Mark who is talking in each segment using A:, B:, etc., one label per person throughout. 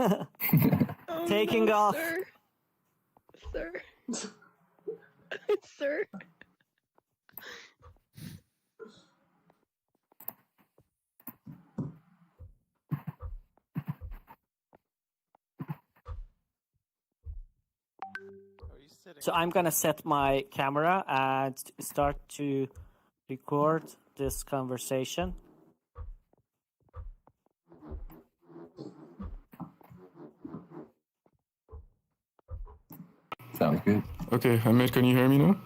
A: Oh,
B: Taking
A: no,
B: off.
A: Sir. Sir.
B: So I'm gonna set my camera and start to record this conversation.
C: Sounds good.
D: Okay, Hamid, can you hear me now?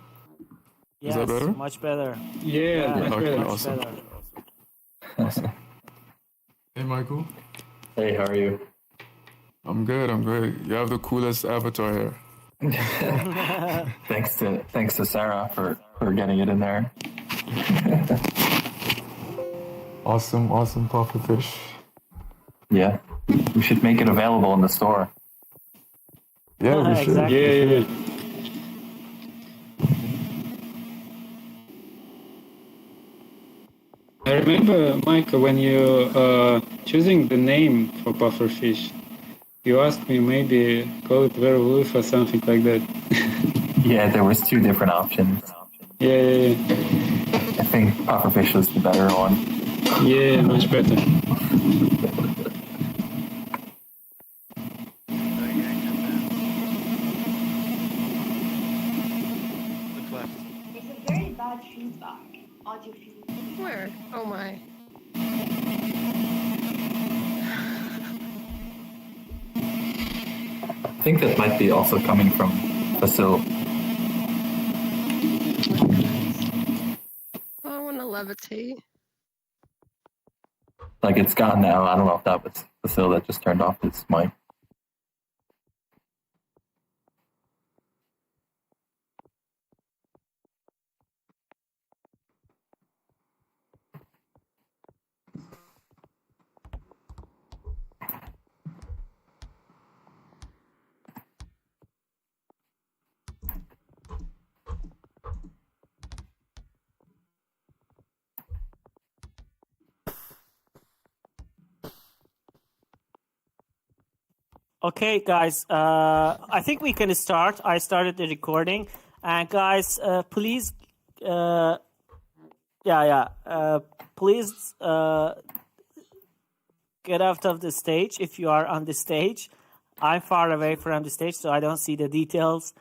B: Yes,
D: Is that better?
B: much better.
E: Yeah, much
D: Okay,
E: better.
D: awesome.
B: Better.
D: Awesome. Hey, Michael.
C: Hey, how are you?
D: I'm good. You have the coolest avatar here.
C: Thanks to Sarah for getting it in there.
D: Awesome pufferfish.
C: Yeah, we should make it available in the store.
D: Yeah, we should.
B: Exactly.
E: Yeah. I remember, Michael, when you choosing the name for pufferfish, you asked me maybe call it werewolf or something like that.
C: Yeah, there was 2 different options.
E: Yeah.
C: I think pufferfish was the better one.
E: Yeah, much better.
F: It's a very bad feedback. Audio feedback.
A: Where? Oh my.
C: I think that might be also coming from Fasil.
A: Oh, I want to levitate.
C: Like, it's gone now. I don't know if that was Fasil that just turned off his mic.
B: Okay, guys. I think we can start. I started the recording, and guys, please, please get out of the stage if you are on the stage. I'm far away from the stage, so I don't see the details.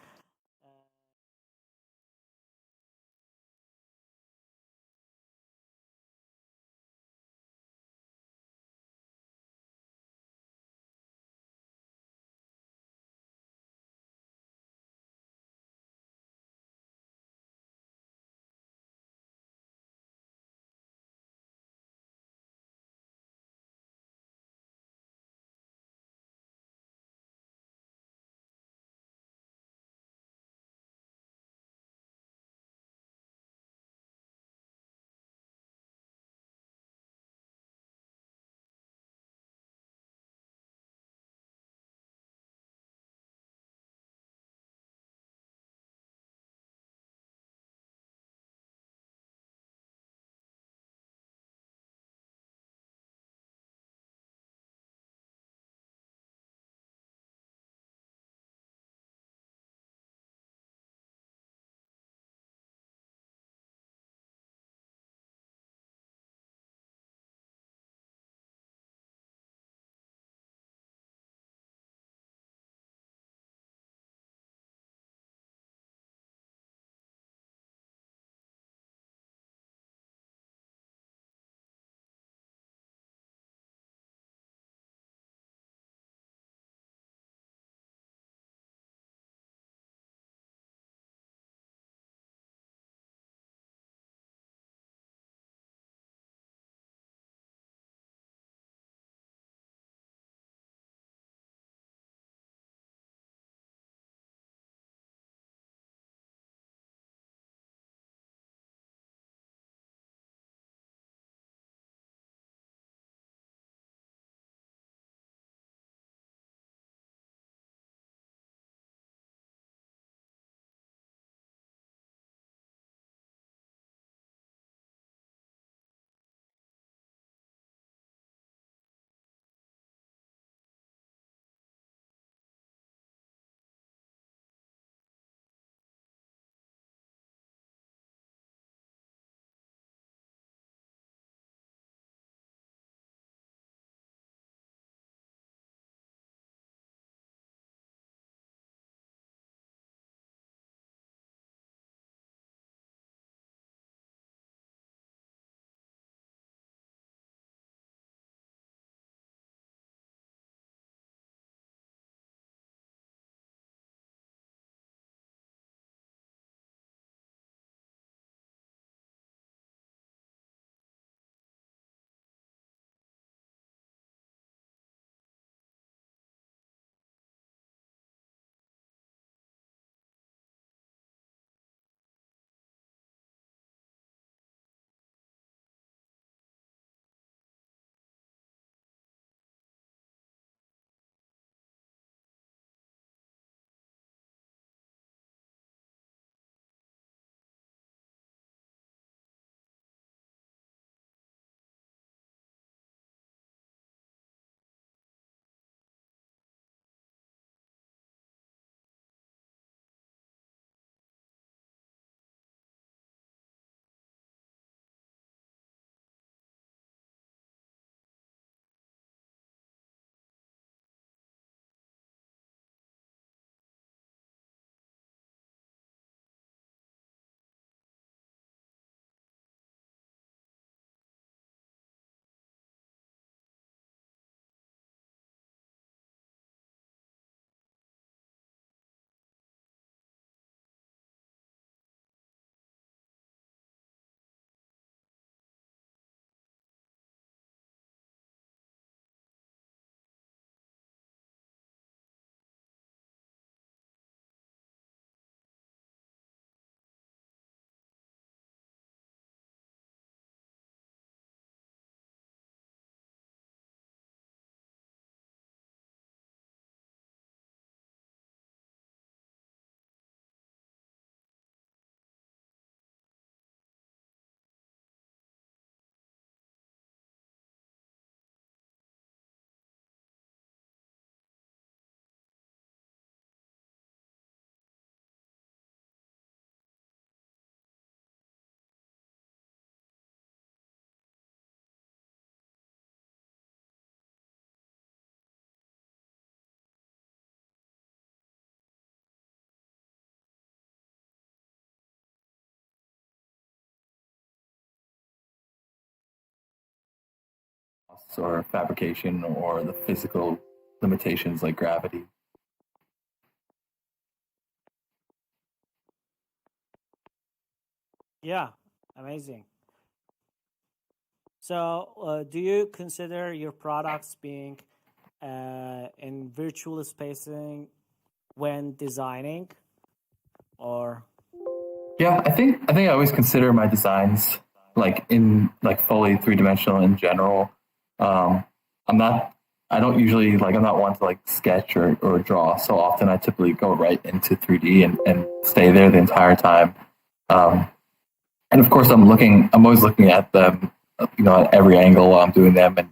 C: or fabrication or the physical limitations like gravity.
B: Yeah, amazing. So, do you consider your products being in virtual spacing when designing, or?
C: Yeah, I think I always consider my designs like in like fully 3-dimensional in general. Um, I'm not. I don't usually like. I'm not one to like sketch or draw. So often, I typically go right into 3D and stay there the entire time. Um, and of course, I'm always looking at them, at every angle while I'm doing them. And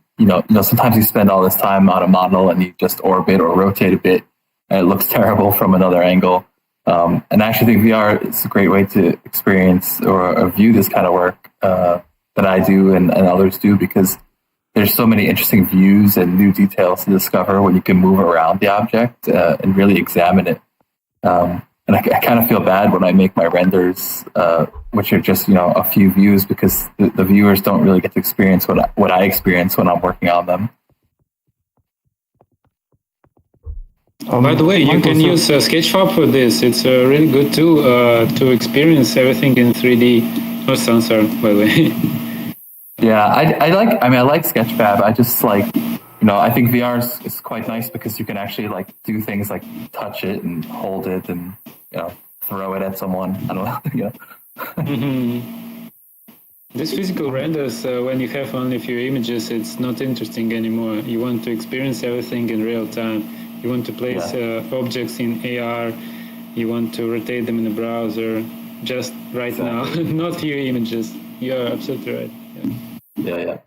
C: sometimes you spend all this time on a model and you just orbit or rotate a bit, and it looks terrible from another angle. And I actually think VR is a great way to experience or view this kind of work that I do and others do, because there's so many interesting views and new details to discover when you can move around the object and really examine it. And I kind of feel bad when I make my renders, which are just a few views, because the viewers don't really get to experience what I experience when I'm working on them.
E: By the way, you
D: Michael,
E: can
D: so-
E: use Sketchfab for this. It's a really good tool to experience everything in 3D. Or Sansar, by the way.
C: Yeah, I like Sketchfab. I just like, I think VR is quite nice because you can actually like do things like touch it and hold it and, throw it at someone. I don't know,
E: Mm-hmm. These physical renders, when you have only a few images, it's not interesting anymore. You want to experience everything in real time. You want to place objects in AR. You want to rotate them in the browser. Just right now, not few images. You're absolutely right. Yeah.
C: Yeah.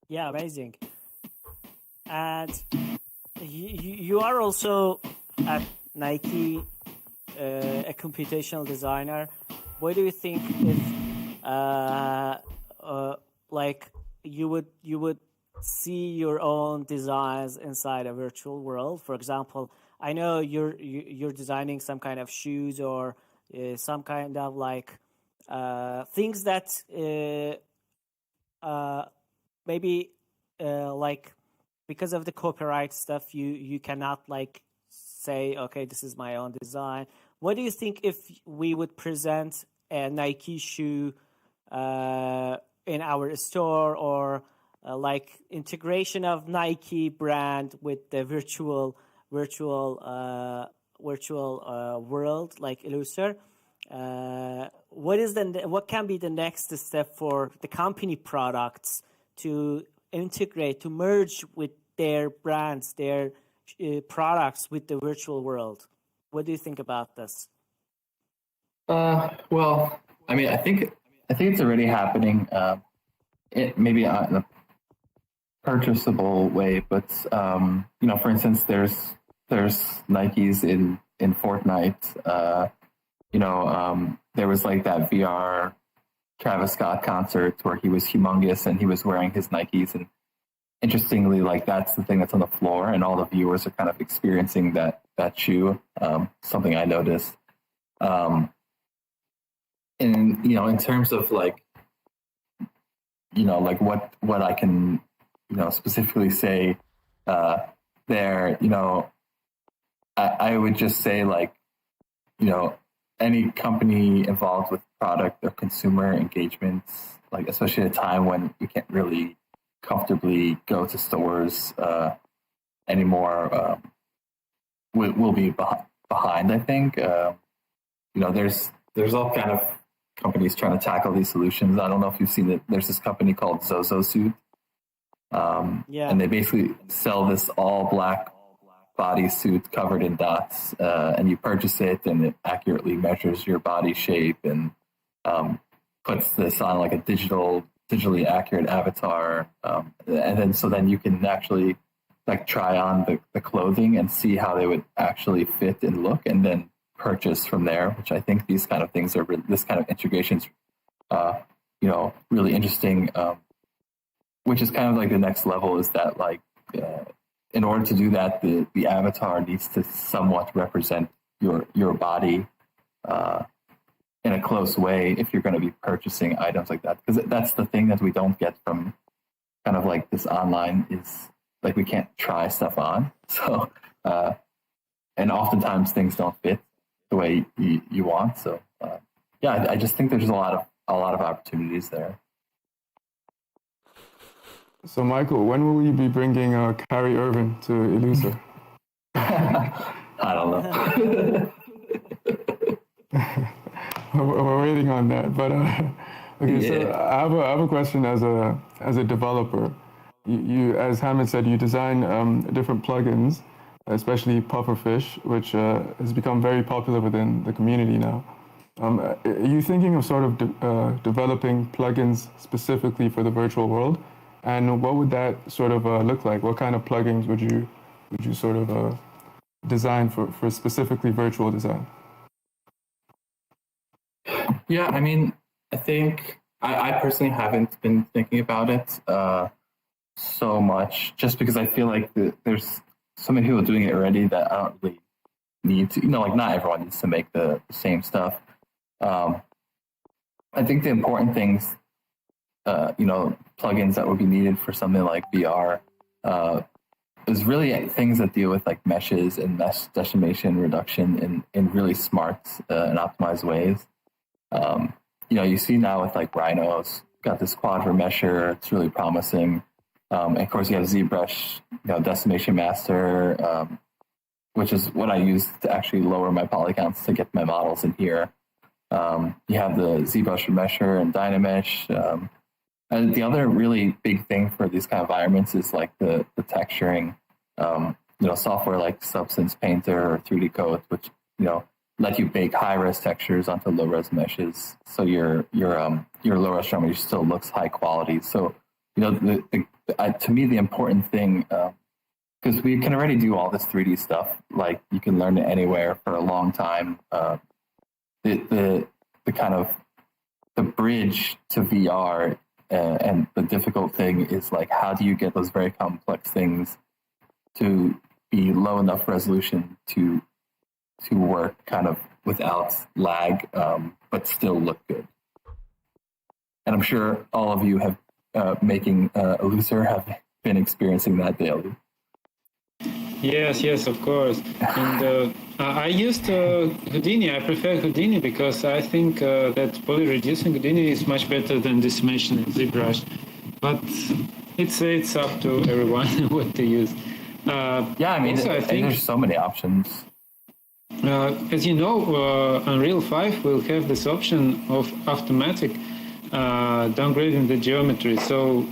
B: Yeah, amazing. And you are also at Nike a computational designer. What do you think if like you would see your own designs inside a virtual world? For example, I know you're designing some kind of shoes or some kind of like things that maybe like because of the copyright stuff you cannot like say, okay, this is my own design. What do you think if we would present a Nike shoe in our store, or like integration of Nike brand with the virtual world like Illusorr? What can be the next step for the company products to integrate, to merge with their brands, their products with the virtual world? What do you think about this?
C: Well, I mean, I think it's already happening. It maybe not in a purchasable way, but for instance, there's Nikes in Fortnite. There was like that VR Travis Scott concert where he was humongous and he was wearing his Nikes, and interestingly, like that's the thing that's on the floor, and all the viewers are kind of experiencing that shoe. Something I noticed. And in terms of like, like what I can, specifically say there, I would just say like, any company involved with product or consumer engagements, like especially at a time when you can't really comfortably go to stores anymore, will be behind. I think there's all kind of companies trying to tackle these solutions. I don't know if you've seen it. There's this company called Zozo Suit, and they basically sell this all black bodysuit covered in dots, and you purchase it, and it accurately measures your body shape and puts this on like a digitally accurate avatar, and then you can actually like try on the clothing and see how they would actually fit and look, and then purchase from there. Which I think these kind of things are this kind of integrations, really interesting. Which is kind of like the next level, is that like. In order to do that, the avatar needs to somewhat represent your body, in a close way if you're going to be purchasing items like that, because that's the thing that we don't get from kind of like this online is like we can't try stuff on. So and oftentimes things don't fit the way you want. So yeah, I just think there's a lot of opportunities there.
D: So Michael, when will you be bringing Carrie Irvin to Illusorr?
C: I don't know.
D: We're waiting on that, but okay.
C: Yeah.
D: So I have a question as a developer. You as Hamid said, you design different plugins, especially Pufferfish, which has become very popular within the community now. Are you thinking of sort of developing plugins specifically for the virtual world? And what would that sort of look like? What kind of plugins would you sort of design for specifically virtual design?
C: Yeah, I mean, I think I personally haven't been thinking about it so much, just because I feel like there's so many people doing it already that I don't really need to. Like not everyone needs to make the same stuff. I think the important things, plugins that would be needed for something like VR, is really things that deal with like meshes and mesh decimation reduction in really smart and optimized ways. You see now with like Rhino's got this quad remesher. It's really promising. And of course you have ZBrush, decimation master, which is what I use to actually lower my poly counts to get my models in here. You have the ZBrush remesher and Dynamesh. And the other really big thing for these kind of environments is like the texturing, software like Substance Painter or 3D Code, which, let you bake high-res textures onto low-res meshes. So your low-res mesh still looks high quality. So, to me, the important thing, because we can already do all this 3D stuff, like you can learn it anywhere for a long time. The kind of the bridge to VR and the difficult thing is like, how do you get those very complex things to be low enough resolution to work kind of without lag, but still look good. And I'm sure all of you have making Illusorr have been experiencing that daily.
E: Yes, of course. And I used Houdini. I prefer Houdini because I think that poly-reducing Houdini is much better than decimation in ZBrush. But it's up to everyone what to use.
C: I mean, I think there's so many options.
E: As you know, Unreal 5 will have this option of automatic downgrading the geometry. So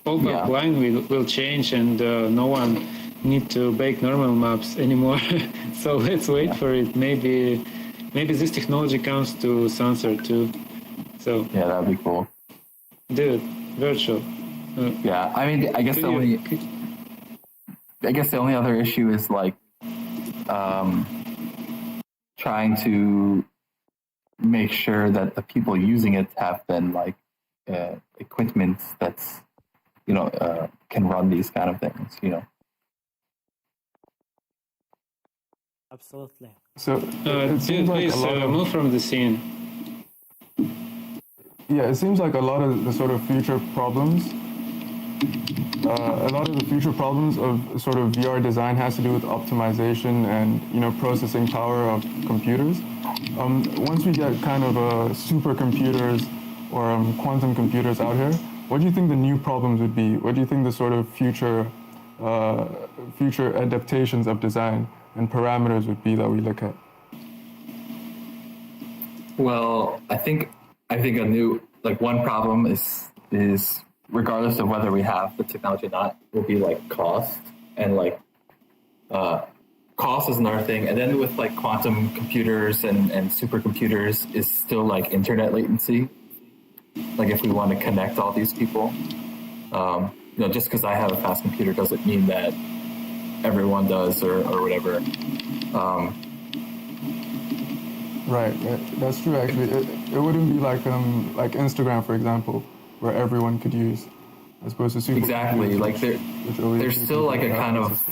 E: all line will change and no one need to bake normal maps anymore. So let's wait for it. Maybe this technology comes to Sunset too. So
C: yeah, that'd be cool.
E: Dude, virtual.
C: Yeah, I mean, I guess the only other issue is like trying to make sure that the people using it have then like equipment that's can run these kind of things.
B: Absolutely.
D: So
E: dude, please move from the scene.
D: Yeah, it seems like a lot of the sort of future problems. A lot of the future problems of sort of VR design has to do with optimization and processing power of computers. Once we get kind of supercomputers or quantum computers out here, what do you think the new problems would be? What do you think the sort of future adaptations of design and parameters would be that we look at?
C: Well, I think a new one problem is regardless of whether we have the technology or not, will be like cost, and cost is another thing. And then with like quantum computers and supercomputers is still like internet latency. Like if we want to connect all these people, just because I have a fast computer doesn't mean that everyone does or whatever.
D: Right, that's true. Actually, it wouldn't be like Instagram, for example, where everyone could use, as opposed to super.
C: Exactly, like there's still like a kind of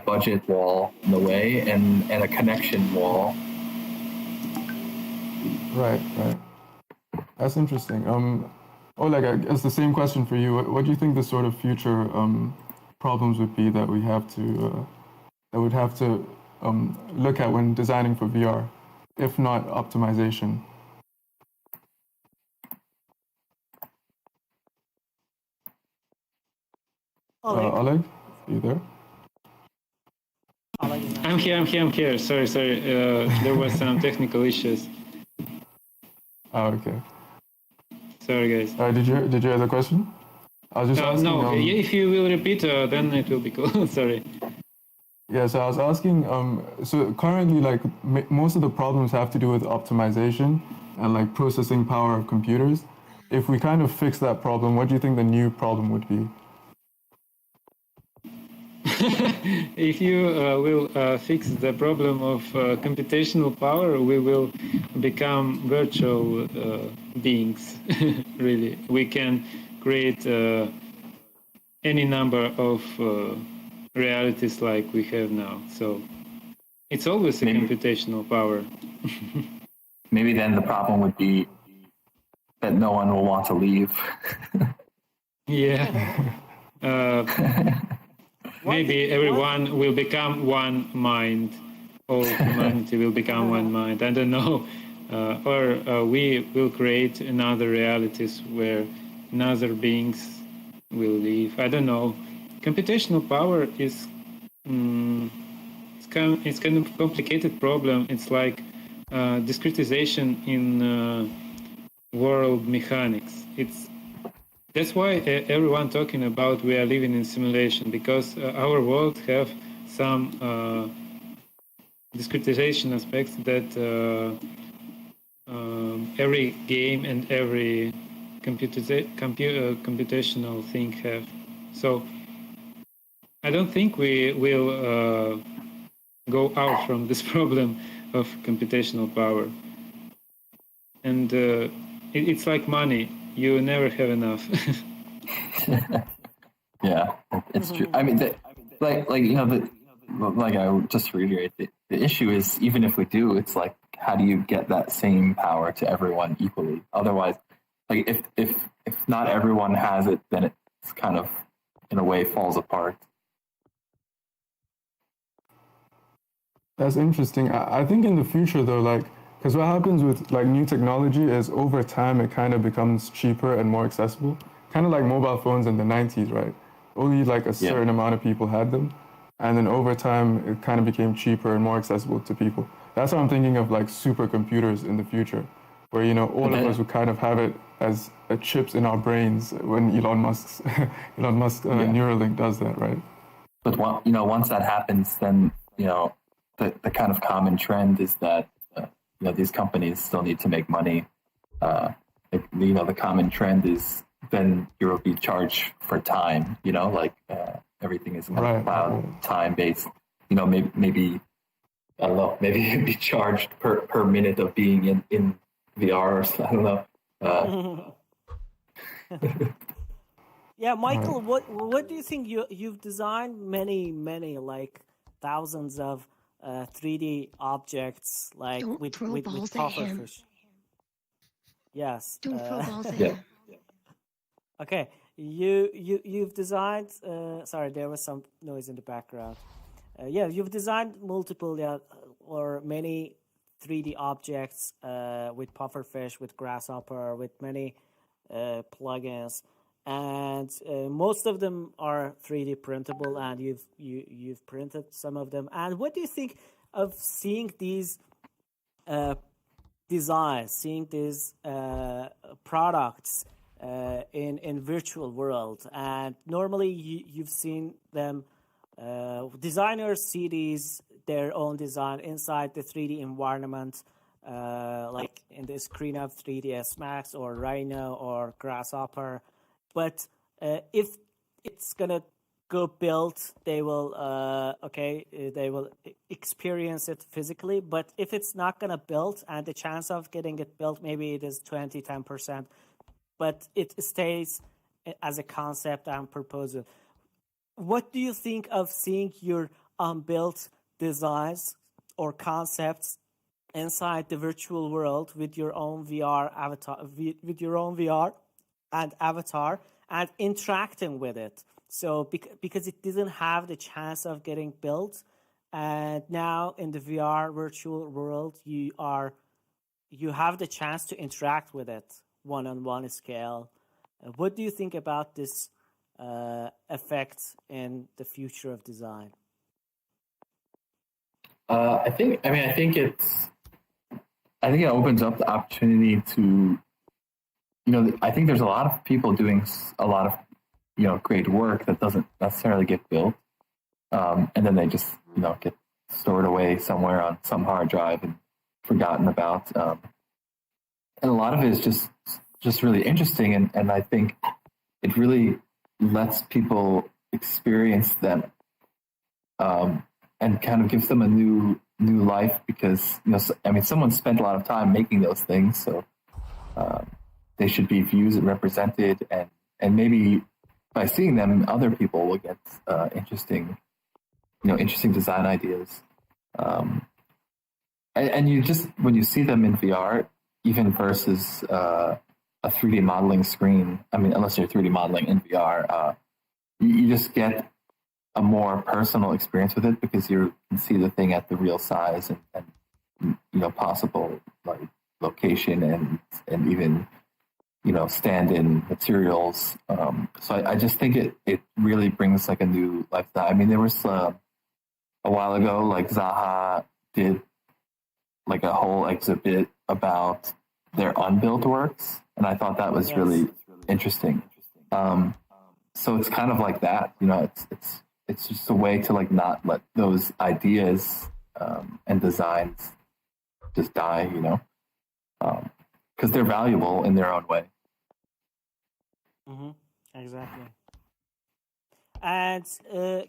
C: budget wall in the way and a connection wall.
D: Right, right. That's interesting. Oleg, I guess the same question for you. What do you think the sort of future problems would be that we have to look at when designing for VR, if not optimization?
B: Oleg,
D: Oleg, are you there?
B: Oleg is not
E: I'm here. Sorry. There were some technical issues.
D: Oh, okay.
E: Sorry, guys.
D: Did you have a question? I was just asking.
E: No, if you will repeat, then it will be cool. Sorry.
D: Yeah, so I was asking. So currently, like most of the problems have to do with optimization and like processing power of computers. If we kind of fix that problem, what do you think the new problem would be?
E: If you will fix the problem of computational power, we will become virtual beings. Really, we can create any number of realities like we have now. So it's always a computational power.
C: Maybe then the problem would be that no one will want to leave.
E: Yeah. Maybe everyone will become one mind. All humanity will become one mind. I don't know. Or we will create another realities where another beings will live. I don't know. Computational power is it's kind of complicated problem. It's like discretization in world mechanics. That's why everyone talking about we are living in simulation, because our world have some discretization aspects that every game and every computational thing have. So I don't think we will go out from this problem of computational power. And it's like money. You never have enough.
C: Yeah, it's true. I mean, like you know, like I would just reiterate, the issue is even if we do, it's like how do you get that same power to everyone equally? Otherwise, like if not everyone has it, then it's kind of in a way falls apart.
D: That's interesting. I think in the future though, like, because what happens with like new technology is over time it kind of becomes cheaper and more accessible. Kind of like mobile phones in the 90s, right? Only like a certain amount of people had them. And then over time it kind of became cheaper and more accessible to people. That's what I'm thinking of, like supercomputers in the future, where, you know, all of us would kind of have it as chips in our brains when Elon Musk's Neuralink does that, right?
C: But once that happens, then the kind of common trend is that these companies still need to make money. The common trend is then you'll be charged for time. Everything is kind of cloud time based. Maybe I don't know. Maybe you'd be charged per minute of being in VR or something. I don't know.
B: Yeah, Michael, what do you think? You've designed many like thousands of 3D objects, like
A: Don't
B: with
A: throw balls at him.
B: pufferfish. Yes.
A: Don't throw balls at him.
B: Okay, you've designed. Sorry, there was some noise in the background. You've designed multiple or many 3D objects with pufferfish, with grasshopper, with many plugins. And most of them are 3D printable, and you've printed some of them. And what do you think of seeing these designs, seeing these products in virtual world? And normally you've seen them. Designers see their own design inside the 3D environment, like in the screen of 3ds Max or Rhino or Grasshopper. But if it's gonna go built, they will they will experience it physically. But if it's not gonna build, and the chance of getting it built, maybe it is 10%, but it stays as a concept and proposal. What do you think of seeing your unbuilt designs or concepts inside the virtual world with your own VR avatar, with your own VR and avatar, and interacting with it. So because it didn't have the chance of getting built, and now in the VR virtual world, you have the chance to interact with it one-on-one scale. What do you think about this effect in the future of design?
C: I think it opens up the opportunity to, I think there's a lot of people doing a lot of, great work that doesn't necessarily get built. And then they just, get stored away somewhere on some hard drive and forgotten about. And a lot of it is just really interesting. And I think it really lets people experience them, and kind of gives them a new life, because, someone spent a lot of time making those things. So they should be viewed and represented, and maybe by seeing them, other people will get interesting design ideas. And you just, when you see them in VR, even versus a 3D modeling screen, unless you're 3D modeling in VR, you just get a more personal experience with it, because you can see the thing at the real size and possible like location and even stand-in materials. So I just think it really brings like a new lifestyle. There was a while ago, like Zaha did like a whole exhibit about their unbuilt works, and I thought that was really interesting. So it's kind of like that, it's just a way to like not let those ideas and designs just die, because they're valuable in their own way.
B: Mm-hmm. Exactly. And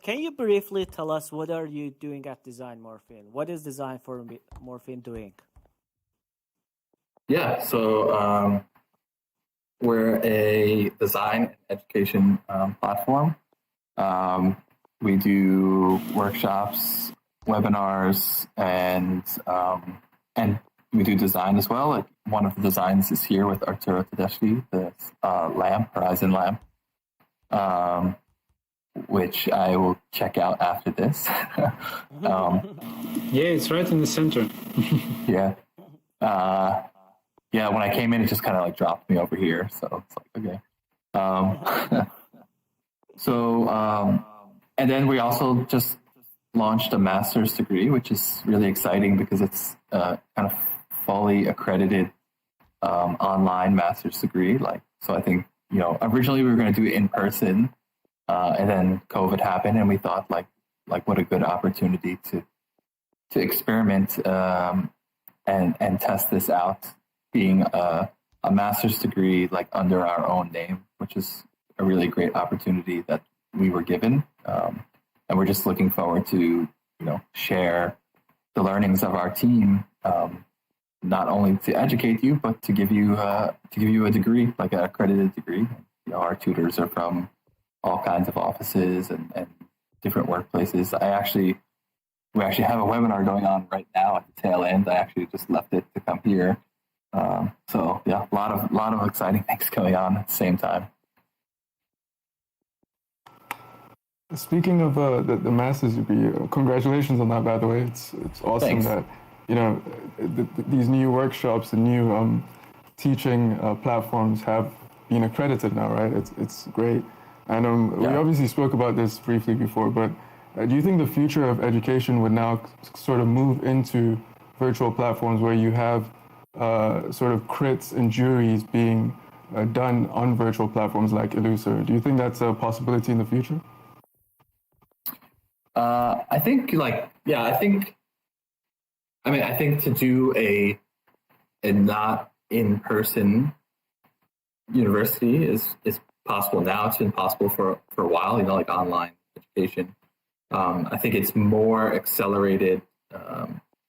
B: can you briefly tell us, what are you doing at Design Morphine? What is Design for Morphine doing?
C: Yeah, so we're a design and education platform. We do workshops, webinars, and we do design as well. Like, one of the designs is here with Arturo Tedeschi, the lamp, Horizon lamp, which I will check out after this.
E: Yeah, it's right in the center.
C: Yeah. Yeah, when I came in, it just kind of like dropped me over here. So it's like, okay. And then we also just launched a master's degree, which is really exciting because it's kind of fully accredited online master's degree. So I think, originally we were going to do it in person, and then COVID happened, and we thought like what a good opportunity to experiment and test this out, being a master's degree like under our own name, which is a really great opportunity that we were given. And we're just looking forward to, share the learnings of our team, not only to educate you, but to give you a degree, like an accredited degree. Our tutors are from all kinds of offices and different workplaces. We actually have a webinar going on right now at the tail end. I actually just left it to come here. So yeah, a lot of exciting things going on at the same time.
D: Speaking of the master's degree, congratulations on that, by the way. It's awesome. Thanks. That these new workshops and new teaching platforms have been accredited now, right? It's great. And we obviously spoke about this briefly before, but do you think the future of education would now sort of move into virtual platforms where you have sort of crits and juries being done on virtual platforms like Illusorr? Do you think that's a possibility in the future?
C: I think to do a not in-person university is possible now. It's been possible for a while, like online education. I think it's more accelerated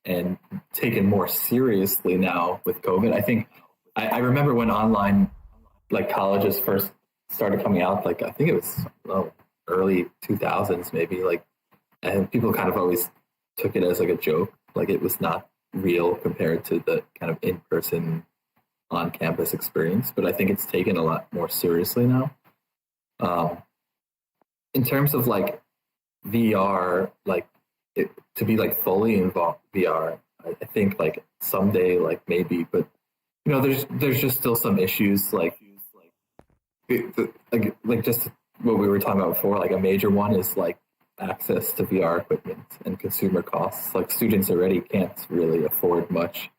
C: and taken more seriously now with COVID. I think I remember when online colleges first started coming out, I think it was early 2000s maybe, and people kind of always took it as a joke, it was not real compared to the kind of in-person on-campus experience, but I think it's taken a lot more seriously now. In terms of like VR, like to be like fully involved VR, I think like someday, like maybe, but you know, there's just still some issues like just what we were talking about before. Like a major one is like access to VR equipment and consumer costs. Like students already can't really afford much.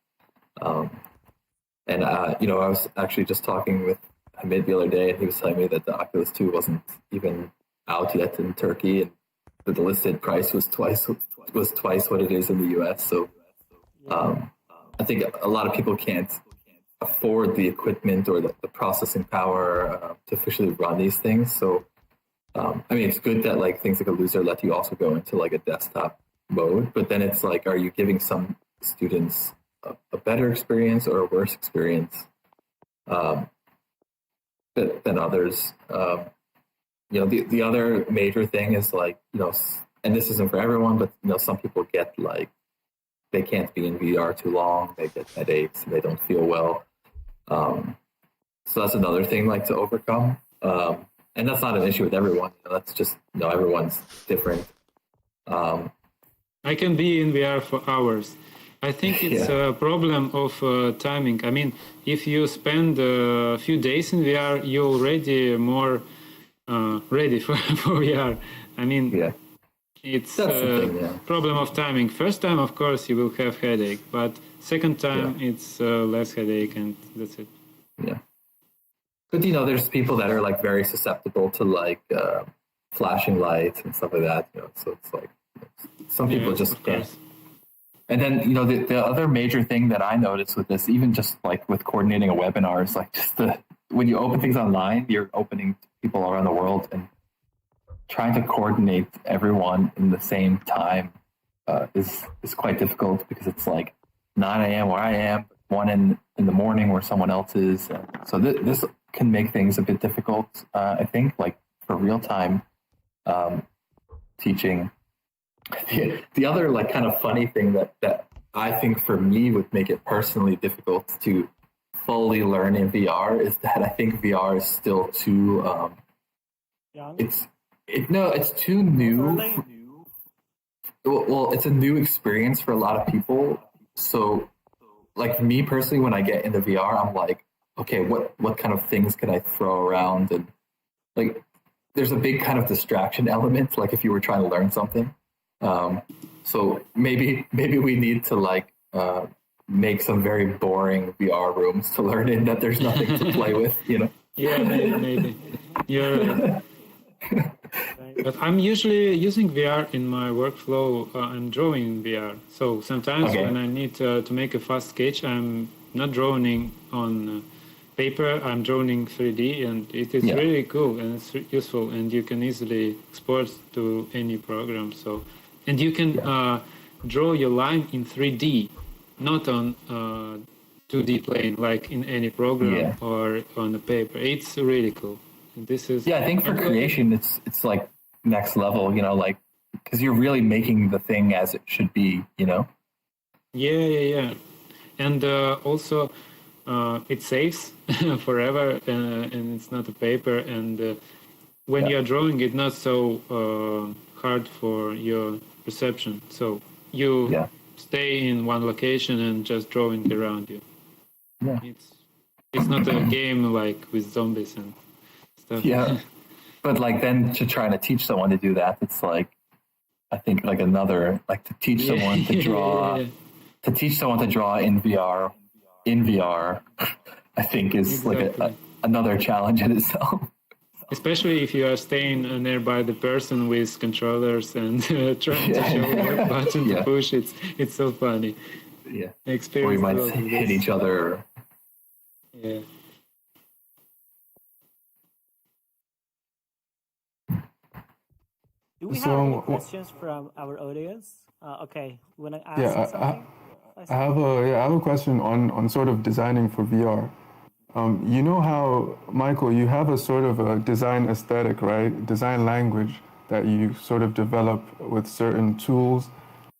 C: You know, I was actually just talking with Hamid the other day, and he was telling me that the Oculus 2 wasn't even out yet in Turkey, and the listed price was twice what it is in the US. So I think a lot of people can't afford the equipment or the processing power to officially run these things. So I mean, it's good that like things like Illusorr let you also go into like a desktop mode, but then it's like, are you giving some students a better experience or a worse experience than others? You know, the other major thing is like, you know, and this isn't for everyone, but you know, some people get like, they can't be in VR too long, they get headaches, they don't feel well. So that's another thing like to overcome. And that's not an issue with everyone. You know, that's just, you know, everyone's different.
E: I can be in VR for hours. I think it's a problem of timing. I mean, if you spend a few days in VR, you're already more ready for VR. I mean, it's a problem of timing. First time, of course, you will have headache, but second time, it's less headache, and that's it.
C: Yeah. But, you know, there's people that are like very susceptible to like flashing lights and stuff like that. You know, so it's like some people just can't. And then, you know, the other major thing that I noticed with this, even just like with coordinating a webinar, is like just when you open things online, you're opening to people around the world, and trying to coordinate everyone in the same time is quite difficult, because it's like 9 a.m. where I am, 1 in the morning where someone else is. So this can make things a bit difficult, I think, like for real time teaching. The other like kind of funny thing that I think for me would make it personally difficult to fully learn in VR is that I think VR is still too it's too new. Well, it's a new experience for a lot of people. So like for me personally, when I get into VR, I'm like, okay, what kind of things can I throw around? And like there's a big kind of distraction element, like if you were trying to learn something. So maybe we need to like make some very boring VR rooms to learn in, that there's nothing to play with, you know?
E: Yeah, maybe. Yeah. But I'm usually using VR in my workflow. I'm drawing in VR. So sometimes when I need to make a fast sketch, I'm not drawing on paper, I'm drawing 3D, and it is really cool and it's useful, and you can easily export to any program. So, and you can draw your line in 3D, not on 2D plane like in any program or on the paper. It's really cool. And this is
C: I think for creation, it's like next level, you know, like because you're really making the thing as it should be, you know.
E: Yeah. And also. It saves forever, and it's not a paper. And when you're drawing, it's not so hard for your perception. So you stay in one location and just drawing around you.
C: Yeah.
E: It's not a game like with zombies and stuff.
C: Yeah. But like then to try to teach someone to do that, it's like I think like another like to teach someone to draw to teach someone to draw in VR. I think is like another challenge in itself.
E: Especially if you are staying nearby the person with controllers and trying to show what button to push. It's so funny.
C: Yeah.
E: Experience.
C: Or we might hit each other.
E: Yeah.
B: Do we have any questions from our audience? Okay, you want to ask something?
D: I have a question on sort of designing for VR. You know how, Michael, you have a sort of a design aesthetic, right? Design language that you sort of develop with certain tools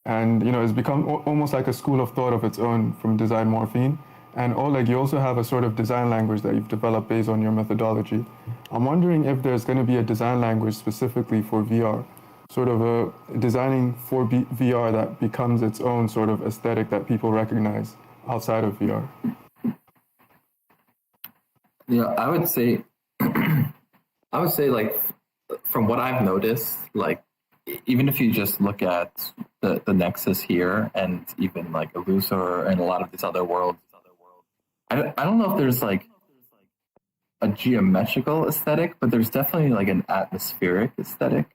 D: and it's become almost like a school of thought of its own from design morphine. And Oleg, you also have a sort of design language that you've developed based on your methodology. I'm wondering if there's going to be a design language specifically for VR, sort of a designing for VR that becomes its own sort of aesthetic that people recognize outside of VR.
C: Yeah, I would say, like, from what I've noticed, like, even if you just look at the Nexus here and even like Illusorr and a lot of these other worlds, I don't know if there's like a geometrical aesthetic, but there's definitely like an atmospheric aesthetic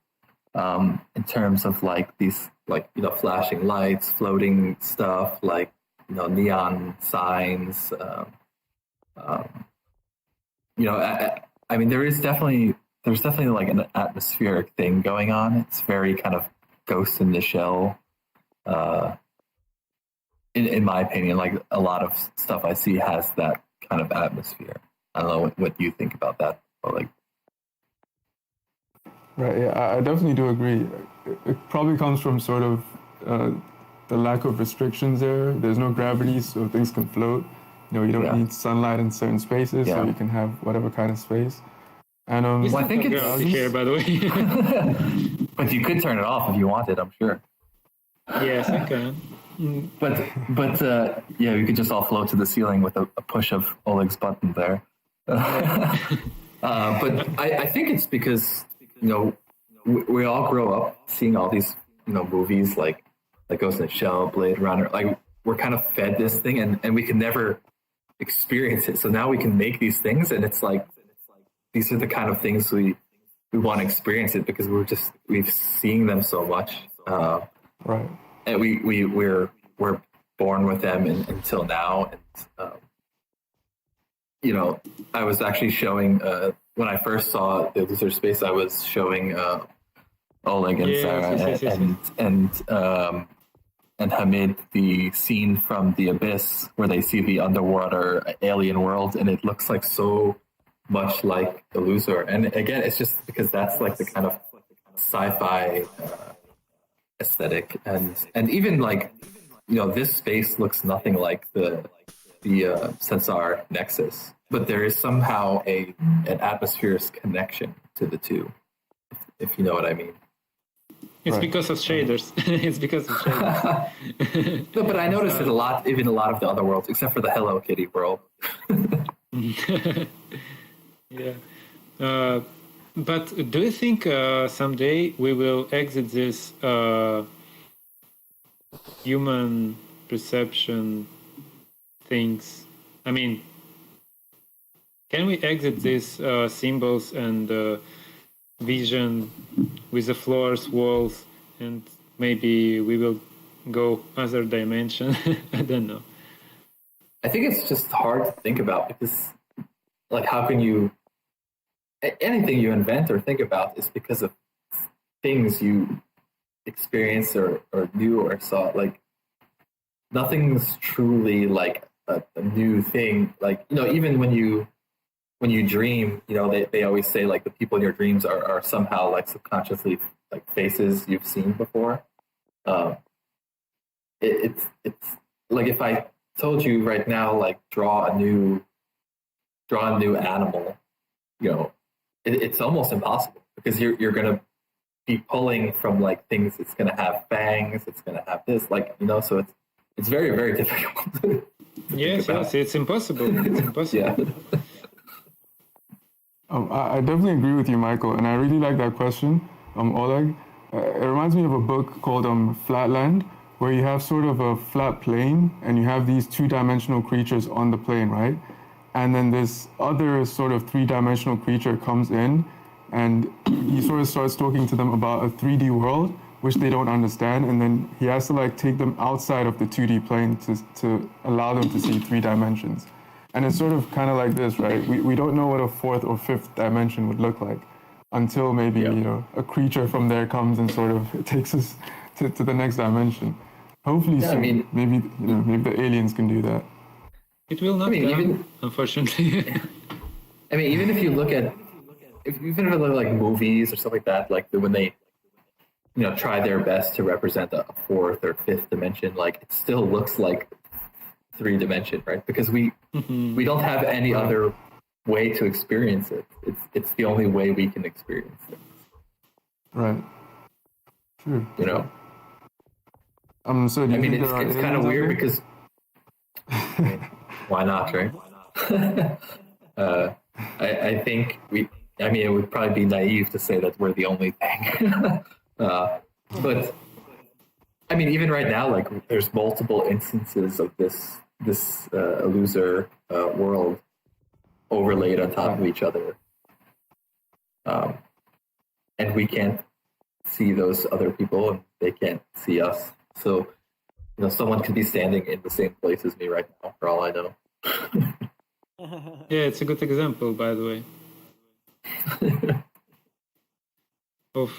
C: in terms of like these like flashing lights, floating stuff, like neon signs. I mean, there's definitely like an atmospheric thing going on. It's very kind of Ghost in the Shell. In my opinion, like a lot of stuff I see has that kind of atmosphere. I don't know what you think about that, but like.
D: Right. Yeah, I definitely do agree. It probably comes from sort of the lack of restrictions there. There's no gravity, so things can float. You don't need sunlight in certain spaces, so you can have whatever kind of space. And
C: well, I think it's
E: here, by the way.
C: But you could turn it off if you wanted, I'm sure.
E: Yes, I can.
C: But yeah, we could just all float to the ceiling with a push of Oleg's button there. But I think it's because we all grow up seeing all these movies like Ghost in the Shell, Blade Runner. Like we're kind of fed this thing, and we can never experience it. So now we can make these things, and it's like these are the kind of things we want to experience it because we've seen them so much.
D: Right.
C: And we're born with them until now. And I was actually showing when I first saw the Illusorr space, I was showing Oleg and Sarah and Hamid the scene from The Abyss where they see the underwater alien world, and it looks like so much like Illusorr. And again, it's just because that's like the kind of sci-fi aesthetic, and even like this space looks nothing like the Sensar Nexus, but there is somehow an atmosphere's connection to the two, if you know what I mean.
E: It's because of shaders. It's because of shaders.
C: No, but I noticed it a lot, even a lot of the other worlds, except for the Hello Kitty world.
E: Yeah. But do you think someday we will exit this human perception things? I mean, can we exit these symbols and vision with the floors, walls, and maybe we will go other dimension? I don't know.
C: I think it's just hard to think about because, like, how can you... Anything you invent or think about is because of things you experienced or knew or saw. Like, nothing's truly like a new thing. Like, even when you dream, they always say like the people in your dreams are somehow like subconsciously like faces you've seen before. It's like if I told you right now, like draw a new animal, it's almost impossible because you're gonna be pulling from like things. It's gonna have fangs. It's gonna have this, so it's very, very difficult.
E: Yes, it's impossible. It's impossible.
C: Yeah.
D: I definitely agree with you, Michael, and I really like that question, Oleg. It reminds me of a book called Flatland, where you have sort of a flat plane, and you have these two-dimensional creatures on the plane, right? And then this other sort of three-dimensional creature comes in, and he sort of starts talking to them about a 3D world, which they don't understand, and then he has to like take them outside of the 2D plane to allow them to see 3 dimensions. And it's sort of kind of like this, right? We don't know what a 4th or 5th dimension would look like until maybe a creature from there comes and sort of takes us to the next dimension. Hopefully soon. Maybe the aliens can do that.
E: It will not come, unfortunately.
C: I mean, even if you look at like movies or stuff like that, like when they try their best to represent a fourth or fifth dimension, like it still looks like 3 dimension, right? Because we don't have any other way to experience it. It's the only way we can experience it.
D: Right. True. So do
C: I
D: you
C: mean,
D: think
C: it's
D: there are
C: kind of
D: aliens out
C: weird
D: there?
C: because why not, right? I think it would probably be naive to say that we're the only thing. But I mean, even right now, like there's multiple instances of this Illusorr world overlaid on top of each other, and we can't see those other people, and they can't see us. So, someone could be standing in the same place as me right now, for all I know.
E: Yeah, it's a good example, by the way, of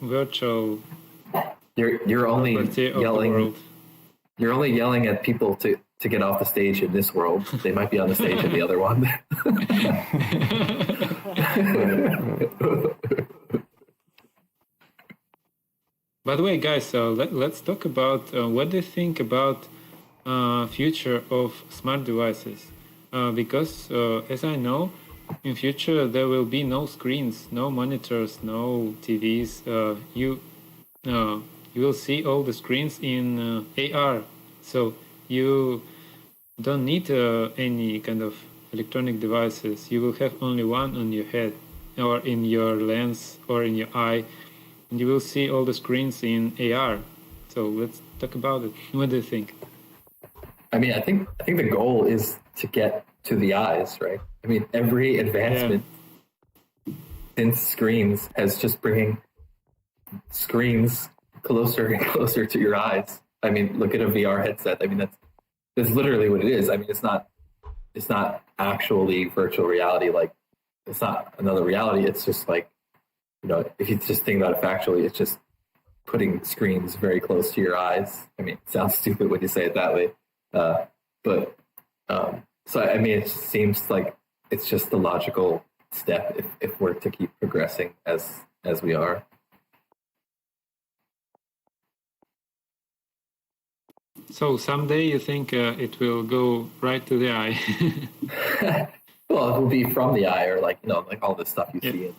E: virtual
C: You're only
E: property of the
C: yelling.
E: world.
C: You're only yelling at people to get off the stage in this world. They might be on the stage in the other one.
E: By the way, guys, let's talk about what do you think about future of smart devices? Because as I know, in future there will be no screens, no monitors, no TVs. You will see all the screens in AR, so you don't need any kind of electronic devices. You will have only one on your head, or in your lens, or in your eye. And you will see all the screens in AR. So let's talk about it. What do you think?
C: I mean, I think the goal is to get to the eyes, right? I mean, every advancement since screens has just bringing screens closer and closer to your eyes. I mean, look at a VR headset. I mean, that's literally what it is. I mean, it's not actually virtual reality. Like, it's not another reality. It's just like, if you just think about it factually, it's just putting screens very close to your eyes. I mean, it sounds stupid when you say it that way. So, I mean, it just seems like it's just the logical step if we're to keep progressing as we are.
E: So someday you think it will go right to the eye?
C: Well, it will be from the eye, or like all this stuff you see in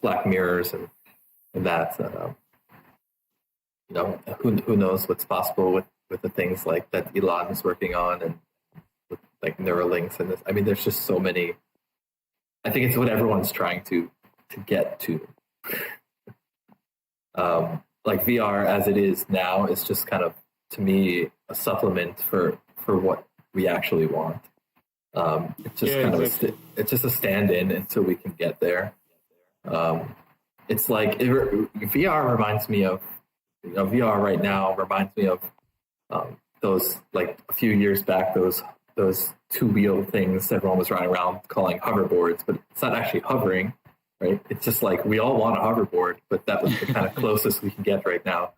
C: Black Mirrors and that. Who knows what's possible with the things like that Elon is working on, and with like Neuralinks and this. I mean, there's just so many. I think it's what everyone's trying to get to. Like VR as it is now is just kind of, to me, a supplement for what we actually want. It's just it's just a stand-in until we can get there. It's like VR reminds me of VR right now reminds me of those, like a few years back, those 2-wheel things everyone was running around calling hoverboards, but it's not actually hovering, right? It's just like we all want a hoverboard, but that was the kind of closest we can get right now,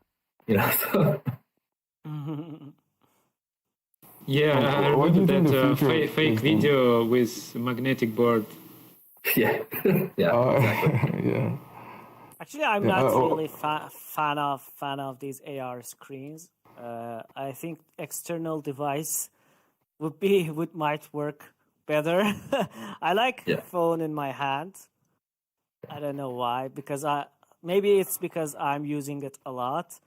C: So.
E: Yeah, I
D: What do you
E: remember
D: think the
E: that
D: future
E: fake
D: is
E: video with magnetic board.
C: Yeah, exactly.
D: Yeah.
B: Actually, I'm not really fan of these AR screens. I think external device might work better. I like phone in my hand. I don't know why, because maybe it's because I'm using it a lot.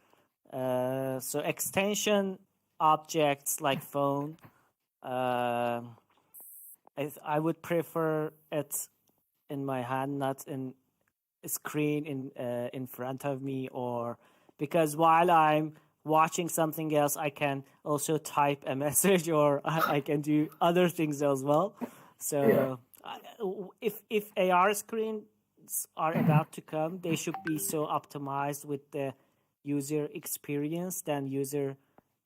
B: So extension objects like phone, I would prefer it in my hand, not in a screen in front of me, or because while I'm watching something else, I can also type a message, or I can do other things as well. So if AR screens are about to come, they should be so optimized with the user experience than user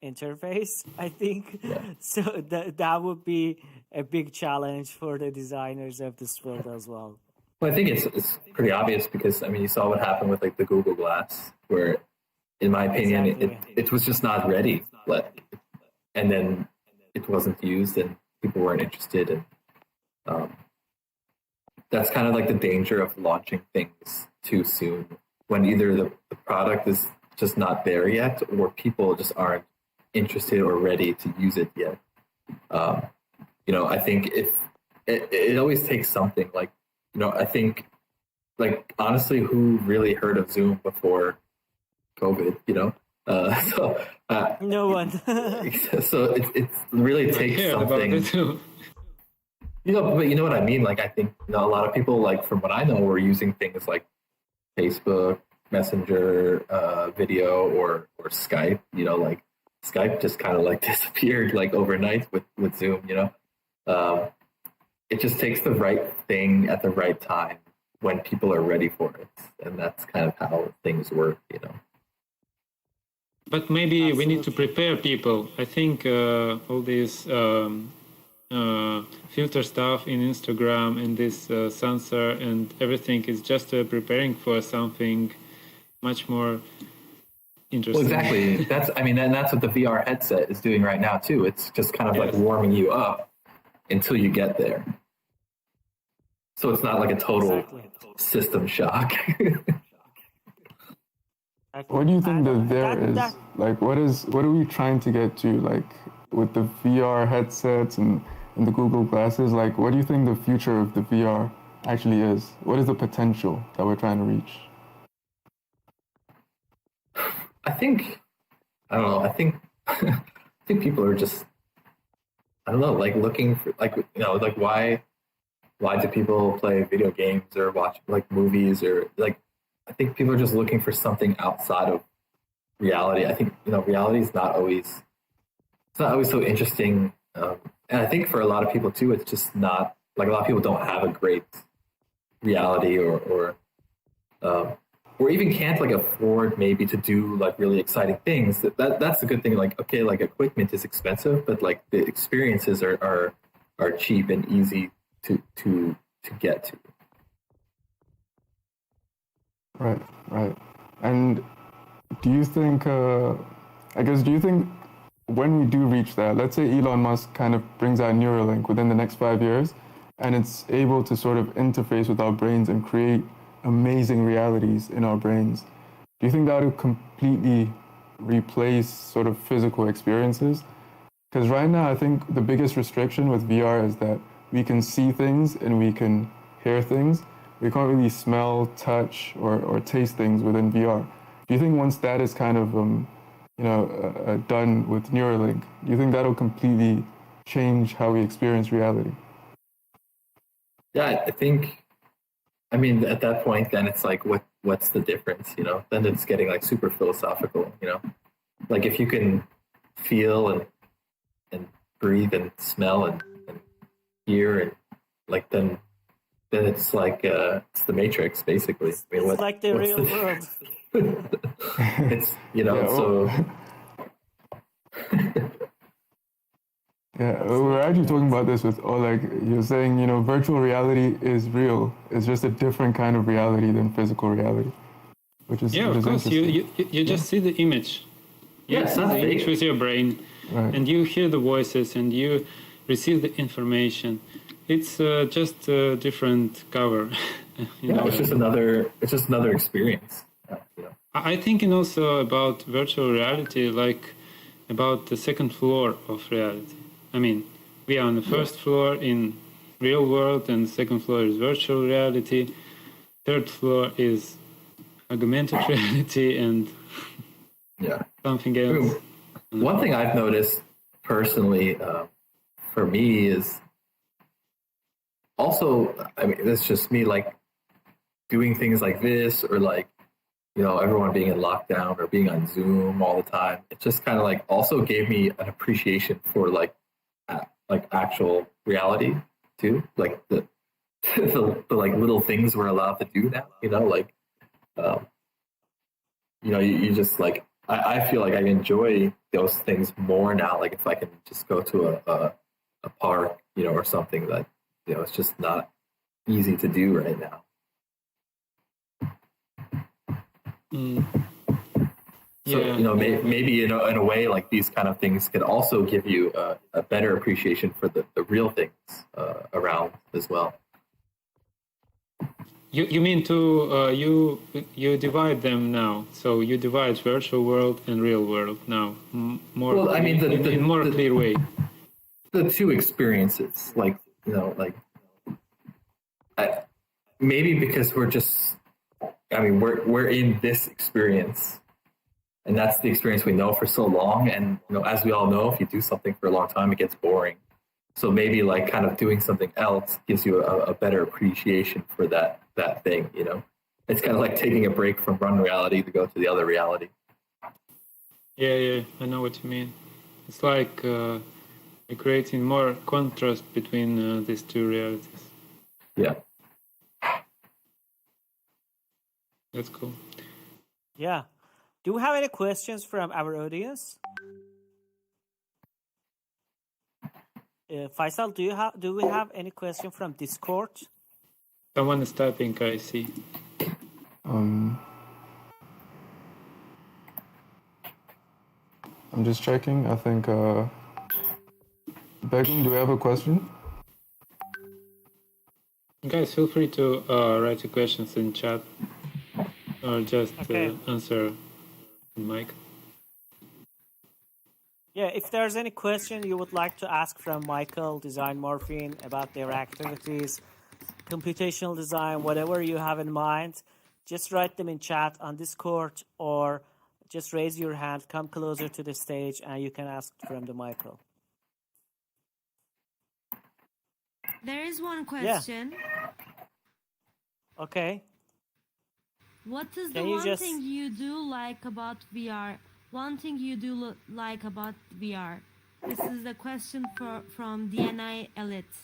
B: interface, I think. So that would be a big challenge for the designers of this world as well.
C: Well, I think it's pretty obvious, because I mean, you saw what happened with like the Google Glass, where, in my opinion, it was just not ready. And then it wasn't used, and people weren't interested. And that's kind of like the danger of launching things too soon. when either the product is just not there yet, or people just aren't interested or ready to use it yet. I think if it always takes something, like, I think, like, honestly, who really heard of Zoom before COVID,
B: No one.
C: so it really takes
E: I heard about
C: something.
E: it too.
C: But you know what I mean? Like, I think, a lot of people, like, from what I know, were using things like Facebook, Messenger, video, or Skype. Like, Skype just kind of like disappeared like overnight with Zoom. It just takes the right thing at the right time when people are ready for it, and that's kind of how things work.
E: But maybe we need to prepare people. I think all this filter stuff in Instagram and this sensor and everything is just preparing for something much more interesting.
C: Well, exactly. That's what the VR headset is doing right now too. It's just kind of like warming you up until you get there. So it's not like a total system shock.
D: What do you think the there is? Like, what are we trying to get to? Like, with the VR headsets and the Google glasses, like, what do you think the future of the VR actually is? What is the potential that we're trying to reach?
C: I don't know. I think people are just, I don't know, like, looking for, like, like, why do people play video games or watch like movies, or like, I think people are just looking for something outside of reality. I think, reality is not always so interesting. And I think for a lot of people too, it's just not, like, a lot of people don't have a great reality or even can't, like, afford maybe to do, like, really exciting things. That's a good thing. Like, okay, like, equipment is expensive, but, like, the experiences are cheap and easy to get to.
D: Right. And do you think, when we do reach that, let's say Elon Musk kind of brings out Neuralink within the next 5 years, and it's able to sort of interface with our brains and create amazing realities in our brains, do you think that would completely replace sort of physical experiences? Because right now, I think the biggest restriction with VR is that we can see things and we can hear things. We can't really smell, touch, or taste things within VR. Do you think once that is kind of done with Neuralink, do you think that'll completely change how we experience reality?
C: Yeah, I think, at that point, then it's like, what's the difference? Then it's getting, like, super philosophical. Like, if you can feel and breathe and smell and hear, and, like, then it's like it's the Matrix, basically.
B: It's like the real world.
C: It's so.
D: Yeah, we're actually talking about this with Oleg. You're saying, virtual reality is real. It's just a different kind of reality than physical reality, which is
E: of course. You just see the image. You see the image with your brain, and you hear the voices, and you receive the information. It's just a different cover.
C: It's just another experience.
E: I thinking also about virtual reality, like about the second floor of reality. We are on the first floor in real world, and the second floor is virtual reality. Third floor is augmented reality, and something else.
C: One thing I've noticed personally, for me, is also, it's just me, like, doing things like this, or, like, everyone being in lockdown or being on Zoom all the time. It just kind of, like, also gave me an appreciation for, like actual reality too, like the like little things we're allowed to do now. You just, like, I feel like I enjoy those things more now. Like, if I can just go to a park, or something that it's just not easy to do right now. So, maybe in a way, like, these kind of things could also give you a better appreciation for the real things around as well.
E: You mean to you divide them now? So you divide virtual world and real world now, more.
C: Well, I mean,
E: in more clear way.
C: The two experiences, like maybe because we're in this experience, and that's the experience we know for so long. And as we all know, if you do something for a long time, it gets boring. So maybe like kind of doing something else gives you a better appreciation for that thing. It's kind of like taking a break from one reality to go to the other reality.
E: Yeah, I know what you mean. It's like you're creating more contrast between these two realities.
C: Yeah.
E: That's cool.
B: Yeah. Do we have any questions from our audience? Faisal, do we have any question from Discord?
E: Someone is typing, I see.
D: I'm just checking. I think Begum, do we have a question?
E: Guys, feel free to write your questions in chat or just answer Mike.
B: Yeah, if there's any question you would like to ask from Michael, Design Morphine, about their activities, computational design, whatever you have in mind, just write them in chat on Discord or just raise your hand, come closer to the stage, and you can ask from the Michael.
A: There is one question.
B: Okay.
A: What is
B: Can
A: the
B: you
A: one
B: just-
A: thing you do like about VR? One thing you do like about VR? This is the question from DNI Elite.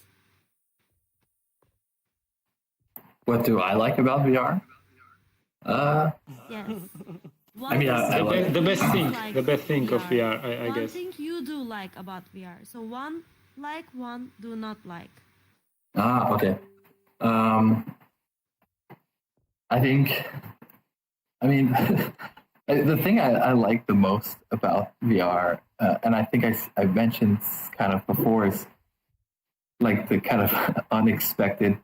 C: What do I like about VR?
A: Yes.
C: I mean, I like
E: The best thing,
A: like
E: the best thing of VR, I
A: one
E: guess.
A: thing you do like about VR. So one like, one do not like.
C: Okay. I mean, the thing I like the most about VR, and I think I mentioned kind of before, is like the kind of unexpected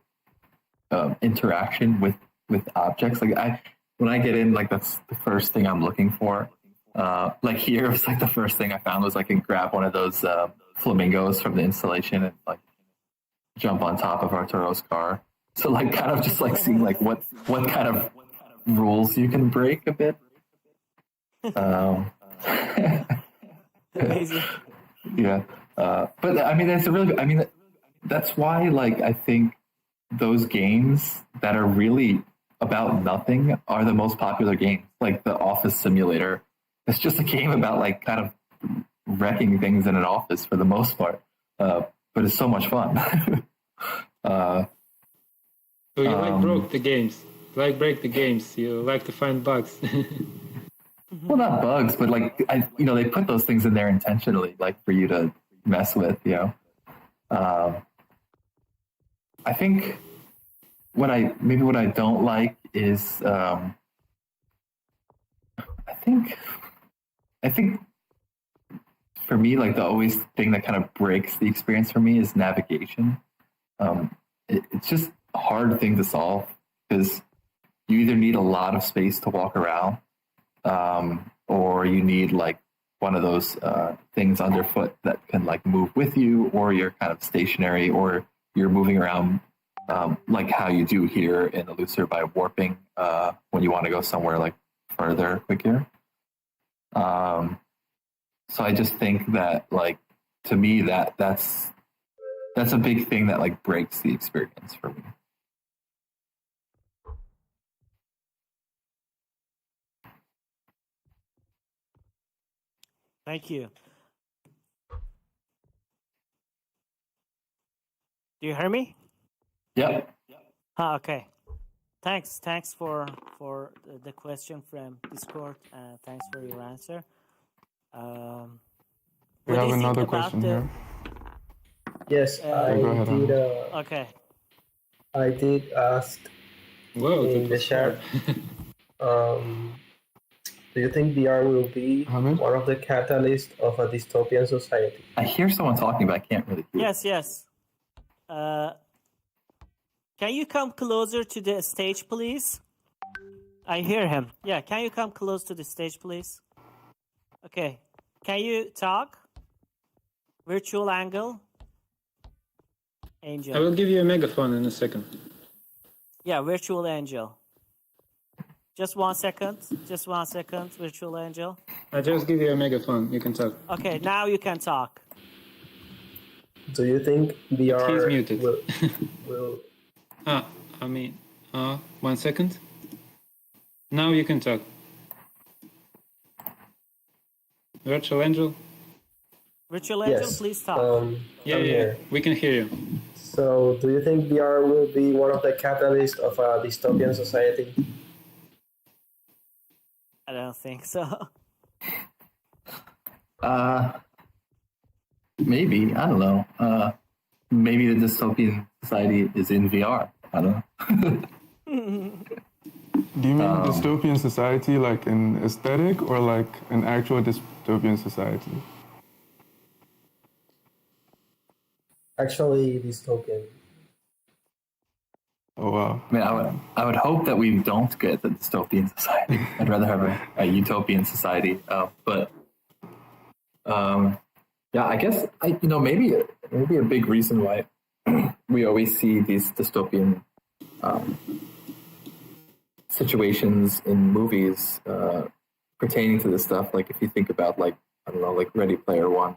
C: interaction with objects. Like when I get in, like that's the first thing I'm looking for. Like here, it was like the first thing I found was I can grab one of those flamingos from the installation and like jump on top of Arturo's car. So like kind of just like seeing like what kind of rules you can break a bit.
B: Amazing.
C: Yeah. But I mean, that's why like I think those games that are really about nothing are the most popular games. Like the Office Simulator. It's just a game about like kind of wrecking things in an office for the most part. But it's so much fun.
E: So you like broke the games, like break the games. You like to find bugs.
C: Well, not bugs, but like they put those things in there intentionally, like for you to mess with. I think what I don't like is I think for me, like the always thing that kind of breaks the experience for me is navigation. It's just a hard thing to solve because you either need a lot of space to walk around, or you need like one of those things underfoot that can like move with you, or you're kind of stationary, or you're moving around like how you do here in Illusorr by warping when you want to go somewhere like further quicker. So I just think that like to me that's a big thing that like breaks the experience for me.
B: Thank you. Do you hear me?
C: Yep.
B: Okay. Thanks for the question from Discord. Thanks for your answer.
D: We have another question here.
G: Yes, I
D: go ahead,
G: did.
B: Okay.
G: I did ask
E: Whoa,
G: in the chat. Do you think VR will be
D: Hamid?
G: one of the catalysts of a dystopian society?
C: I hear someone talking, but I can't really hear.
B: Yes. Can you come closer to the stage, please? I hear him. Yeah, can you come close to the stage, please? Okay. Can you talk? Virtual angle? Angel.
E: I will give you a megaphone in a second.
B: Yeah, virtual angel. Just 1 second. Just 1 second, virtual angel.
E: I just give you a megaphone. You can talk.
B: Okay, now you can talk.
G: Do you think VR
E: He's muted.
G: will
E: 1 second. Now you can talk. Virtual Angel?
B: Virtual angel,
G: yes?
B: please talk.
E: Yeah,
G: I'm here.
E: we can hear you.
G: So, do you think VR will be one of the catalysts of a dystopian society?
B: I don't think so.
C: Maybe, I don't know. Maybe the dystopian society is in VR. I don't know.
D: Do you mean dystopian society like an aesthetic or like an actual dystopian society?
G: Actually, dystopian.
D: Oh wow.
C: I mean, I would hope that we don't get the dystopian society. I'd rather have a utopian society. Yeah, I guess maybe a big reason why we always see these dystopian situations in movies pertaining to this stuff. Like if you think about like Ready Player One,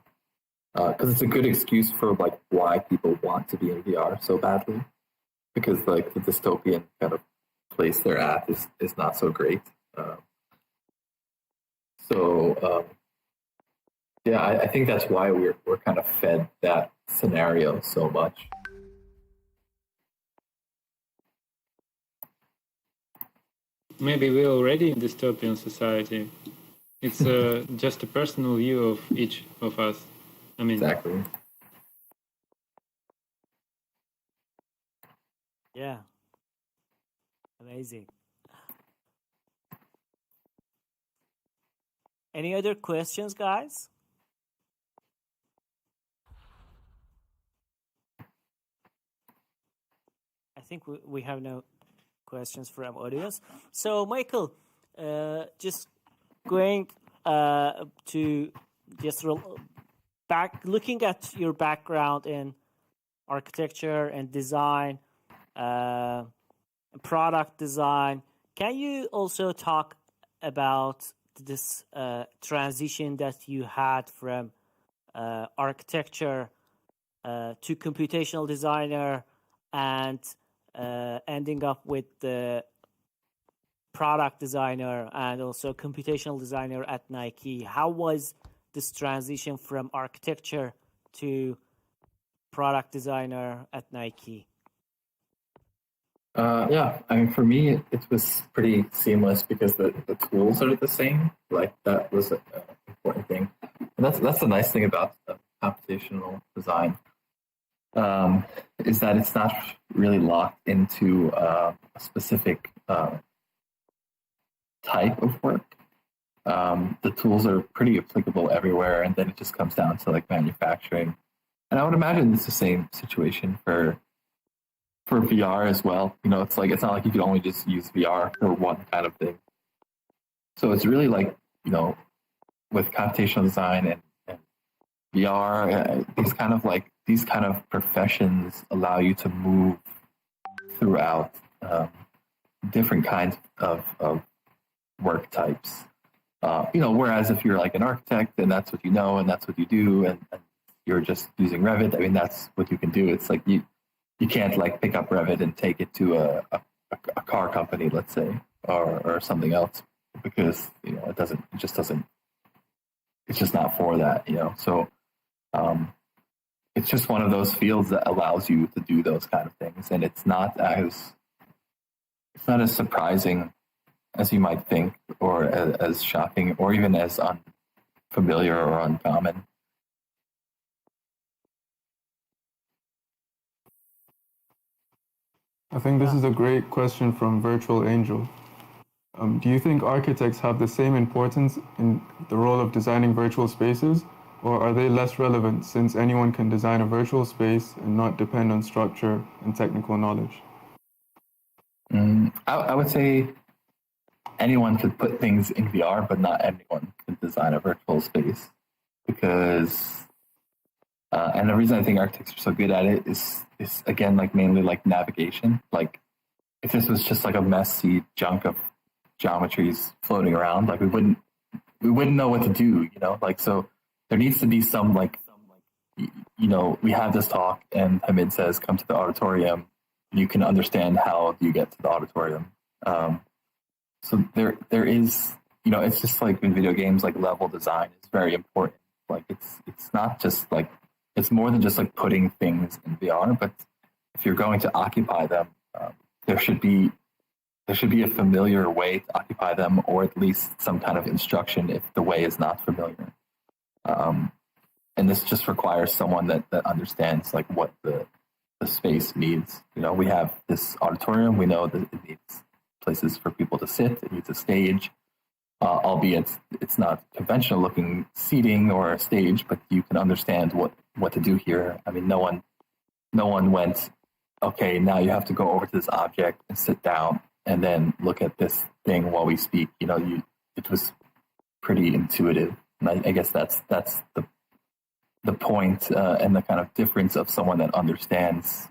C: because it's a good excuse for like why people want to be in VR so badly. Because like the dystopian kind of place they're at is not so great. Yeah, I think that's why we're kind of fed that scenario so much.
E: Maybe we're already in dystopian society. It's just a personal view of each of us. I mean,
C: Exactly.
B: Yeah. Amazing. Any other questions, guys? I think we have no questions from audience. So, Michael, just going to just looking at your background in architecture and design, product design, can you also talk about this transition that you had from architecture to computational designer and ending up with the product designer and also computational designer at Nike? How was this transition from architecture to product designer at Nike?
C: Yeah, I mean, for me, it was pretty seamless because the tools are the same. Like that was an important thing, and that's the nice thing about computational design, is that it's not really locked into a specific type of work. The tools are pretty applicable everywhere, and then it just comes down to like manufacturing. And I would imagine it's the same situation for VR as well. It's not like you can only just use VR for one kind of thing. So it's really like, with computational design and VR, these kind of professions allow you to move throughout different kinds of work types. Whereas if you're like an architect and that's what you know and that's what you do and you're just using Revit, I mean, that's what you can do. It's like you can't like pick up Revit and take it to a car company, let's say, or something else, because it's just not for that, So it's just one of those fields that allows you to do those kind of things, and it's not as surprising as you might think, or as shocking, or even as unfamiliar or uncommon.
D: I think this is a great question from Virtual Angel. Do you think architects have the same importance in the role of designing virtual spaces, or are they less relevant since anyone can design a virtual space and not depend on structure and technical knowledge?
C: I would say anyone could put things in VR, but not anyone can design a virtual space because, and the reason I think architects are so good at it is again like mainly like navigation. Like if this was just like a messy junk of geometries floating around, like we wouldn't know what to do, you know. Like so, there needs to be some like, you know, we have this talk and Hamid says come to the auditorium. You can understand how you get to the auditorium. So there is, you know, it's just like in video games, like level design is very important. Like it's not just like, it's more than just like putting things in VR, but if you're going to occupy them, there should be a familiar way to occupy them, or at least some kind of instruction if the way is not familiar. And this just requires someone that understands like what the space needs. You know, we have this auditorium. We know that it needs places for people to sit. It needs a stage, albeit it's not conventional looking seating or a stage, but you can understand what to do here. I mean, no one went, okay, now you have to go over to this object and sit down and then look at this thing while we speak. You know, it was pretty intuitive. And I guess that's the point and the kind of difference of someone that understands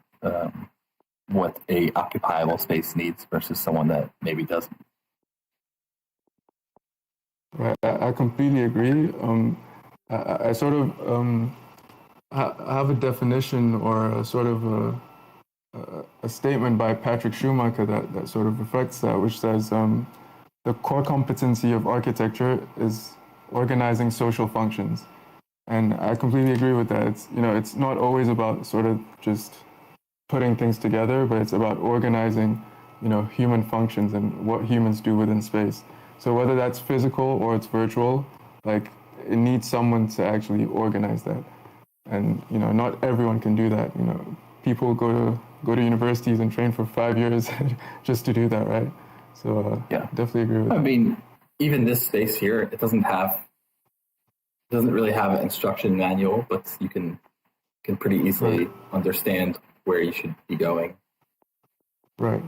C: what a occupiable space needs versus someone that maybe doesn't.
D: Right, I completely agree. I sort of have a definition or a sort of a statement by Patrick Schumacher that sort of reflects that, which says the core competency of architecture is organizing social functions. And I completely agree with that. It's, you know, it's not always about sort of just putting things together, but it's about organizing, you know, human functions and what humans do within space. So whether that's physical or it's virtual, like it needs someone to actually organize that. And, you know, not everyone can do that. You know, people go to universities and train for 5 years just to do that, right? So
C: yeah,
D: definitely agree with that.
C: I mean, even this space here, it doesn't really have an instruction manual, but you can pretty easily understand where you should be going.
D: Right.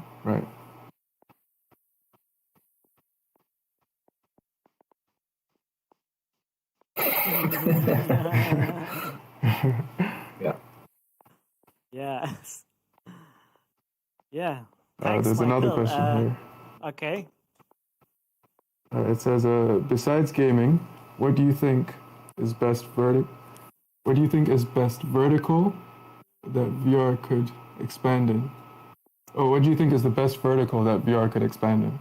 C: Yeah.
B: Yes. Yeah. Thanks,
D: There's
B: Michael.
D: another question here.
B: Okay.
D: It says, besides gaming, what do you think is best vertical that VR could expand in? Oh, what do you think is the best vertical that VR could expand in?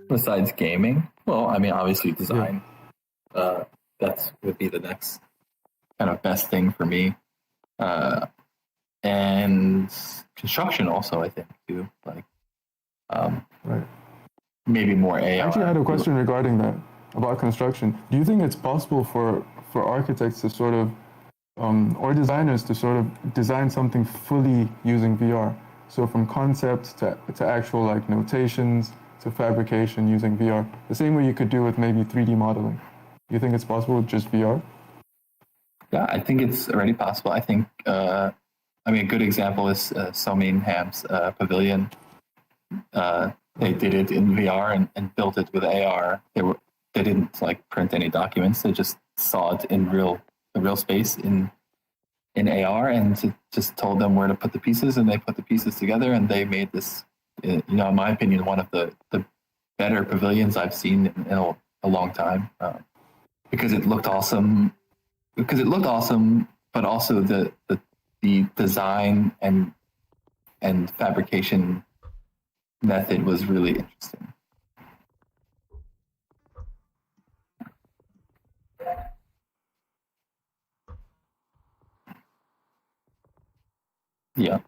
C: Besides gaming, well, I mean, obviously design. Yeah. That would be the next kind of best thing for me. And construction also, I think, too. Like,
D: right.
C: Maybe more AR.
D: I actually had a question regarding that, about construction. Do you think it's possible for architects to sort of, or designers to sort of design something fully using VR? So from concept to actual like notations to fabrication using VR, the same way you could do with maybe 3D modeling. Do you think it's possible with just VR?
C: Yeah, I think it's already possible. I think, I mean, a good example is Ham's pavilion. They did it in VR and built it with AR. They didn't like print any documents. They just saw it in the real space in AR, and it just told them where to put the pieces, and they put the pieces together, and they made this, you know, in my opinion, one of the better pavilions I've seen in a long time, because it looked awesome. But also the design and fabrication method was really interesting. Yeah.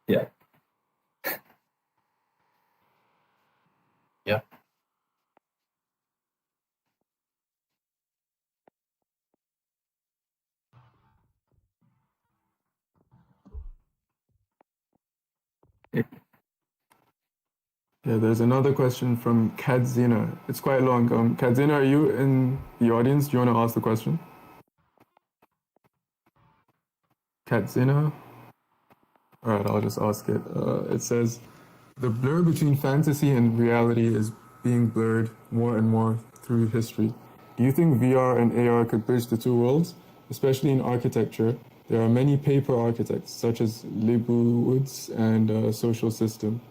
C: Yeah. Yeah.
D: Yeah, there's another question from Kadzina. It's quite long. Kadzina, are you in the audience? Do you want to ask the question? Katzina. All right, I'll just ask it. It says, the blur between fantasy and reality is being blurred more and more through history. Do you think VR and AR could bridge the two worlds, especially in architecture? There are many paper architects, such as Leibowitz and Social System.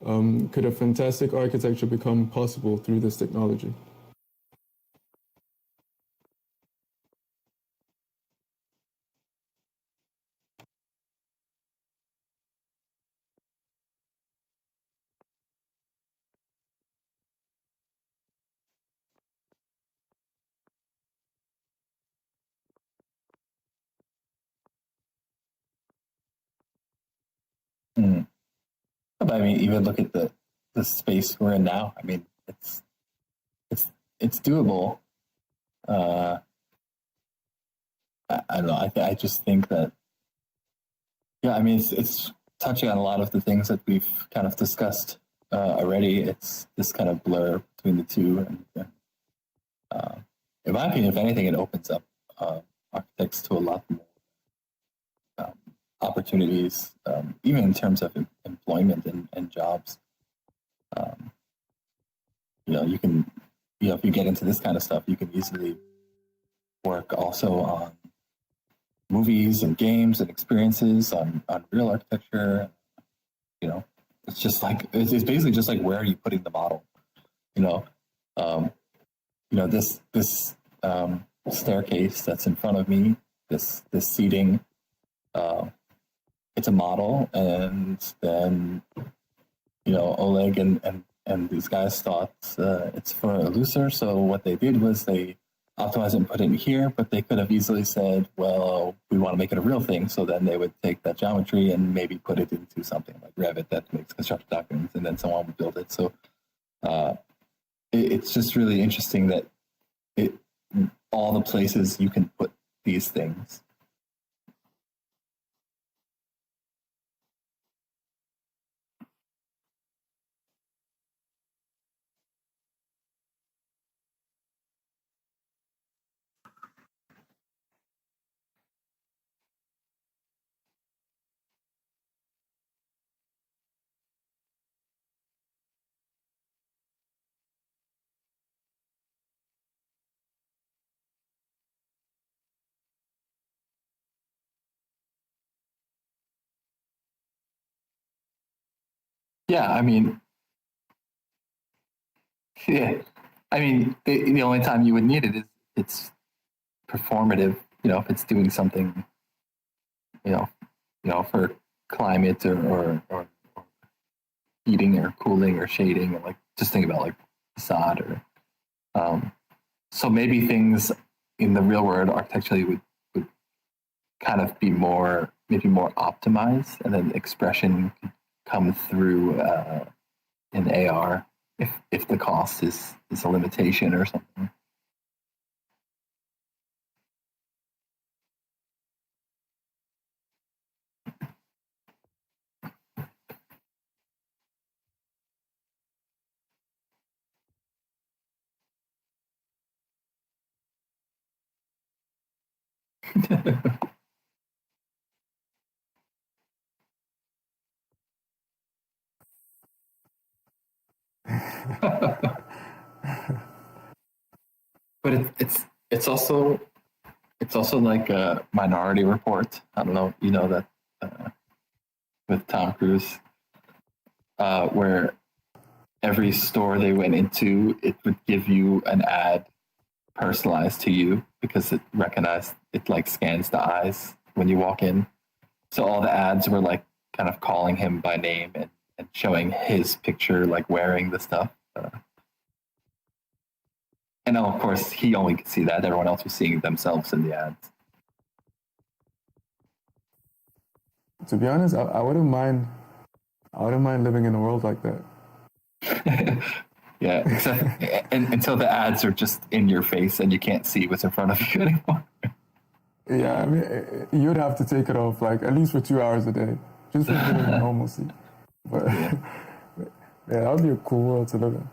D: Could a fantastic architecture become possible through this technology?
C: Mm. But I mean, even look at the space we're in now. I mean, it's doable. I don't know. I just think that, yeah. I mean, it's touching on a lot of the things that we've kind of discussed already. It's this kind of blur between the two, and in my opinion, if anything, it opens up architects to a lot more opportunities, even in terms of employment and jobs. You can, if you get into this kind of stuff, you can easily work also on movies and games and experiences on real architecture. It's just like, it's basically just like, where are you putting the model? This staircase that's in front of me, this seating, it's a model, and then Oleg and these guys thought it's for Illusorr. So what they did was they optimized it and put it in here, but they could have easily said, well, we want to make it a real thing. So then they would take that geometry and maybe put it into something like Revit that makes construction documents, and then someone would build it. So it's just really interesting that all the places you can put these things. Yeah, I mean, yeah, I mean, the only time you would need it is it's performative. If it's doing something, for climate or heating or cooling or shading, or like just think about like facade or so maybe things in the real world architecturally would kind of be maybe more optimized, and then expression could come through in AR if the cost is a limitation or something. But it's also like a Minority Report. I don't know, that with Tom Cruise, where every store they went into, it would give you an ad personalized to you because it recognized, it like scans the eyes when you walk in. So all the ads were like kind of calling him by name and showing his picture, like wearing the stuff. And of course, he only could see that. Everyone else was seeing themselves in the ads.
D: To be honest, I wouldn't mind. I wouldn't mind living in a world like that.
C: Yeah, until the ads are just in your face and you can't see what's in front of you anymore.
D: Yeah, I mean, you'd have to take it off like at least for 2 hours a day, just for a bit of normalcy. But yeah, that would be a cool world to live in.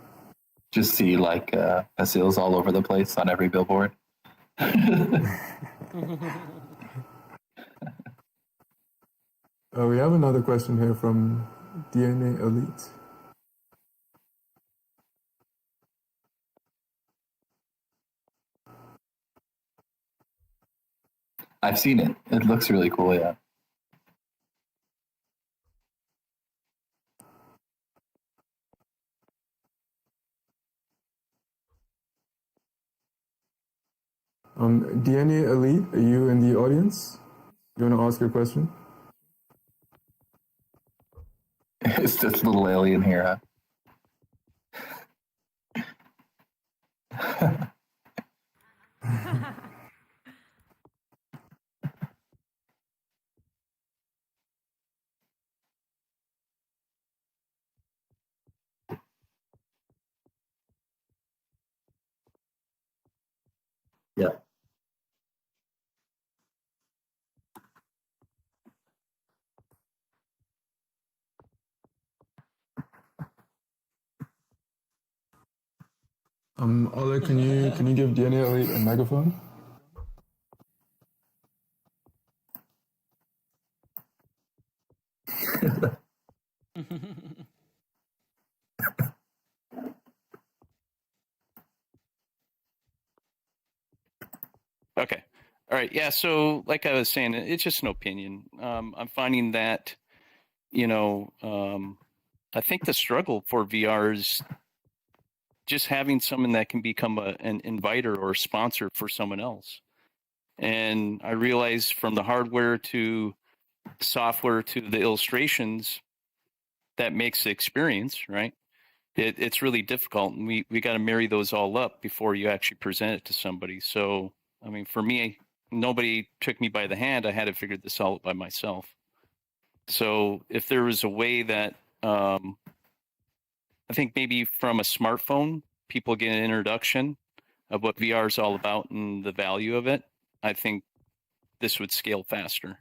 C: Just see like facils all over the place on every billboard.
D: We have another question here from DNA Elite.
C: I've seen it. It looks really cool, yeah.
D: DNA Elite, are you in the audience? You want to ask your question?
C: It's this little alien here, huh? Yeah.
D: Oleg, can you give DNA Elite a megaphone?
H: Okay. All right. Yeah. So, like I was saying, it's just an opinion. I'm finding that, I think the struggle for VR is just having someone that can become an inviter or a sponsor for someone else. And I realize from the hardware to software to the illustrations, that makes the experience, right? It's really difficult, and we got to marry those all up before you actually present it to somebody. So, I mean, for me, nobody took me by the hand. I had to figure this out by myself. So, if there was a way that I think maybe from a smartphone, people get an introduction of what VR is all about and the value of it, I think this would scale faster.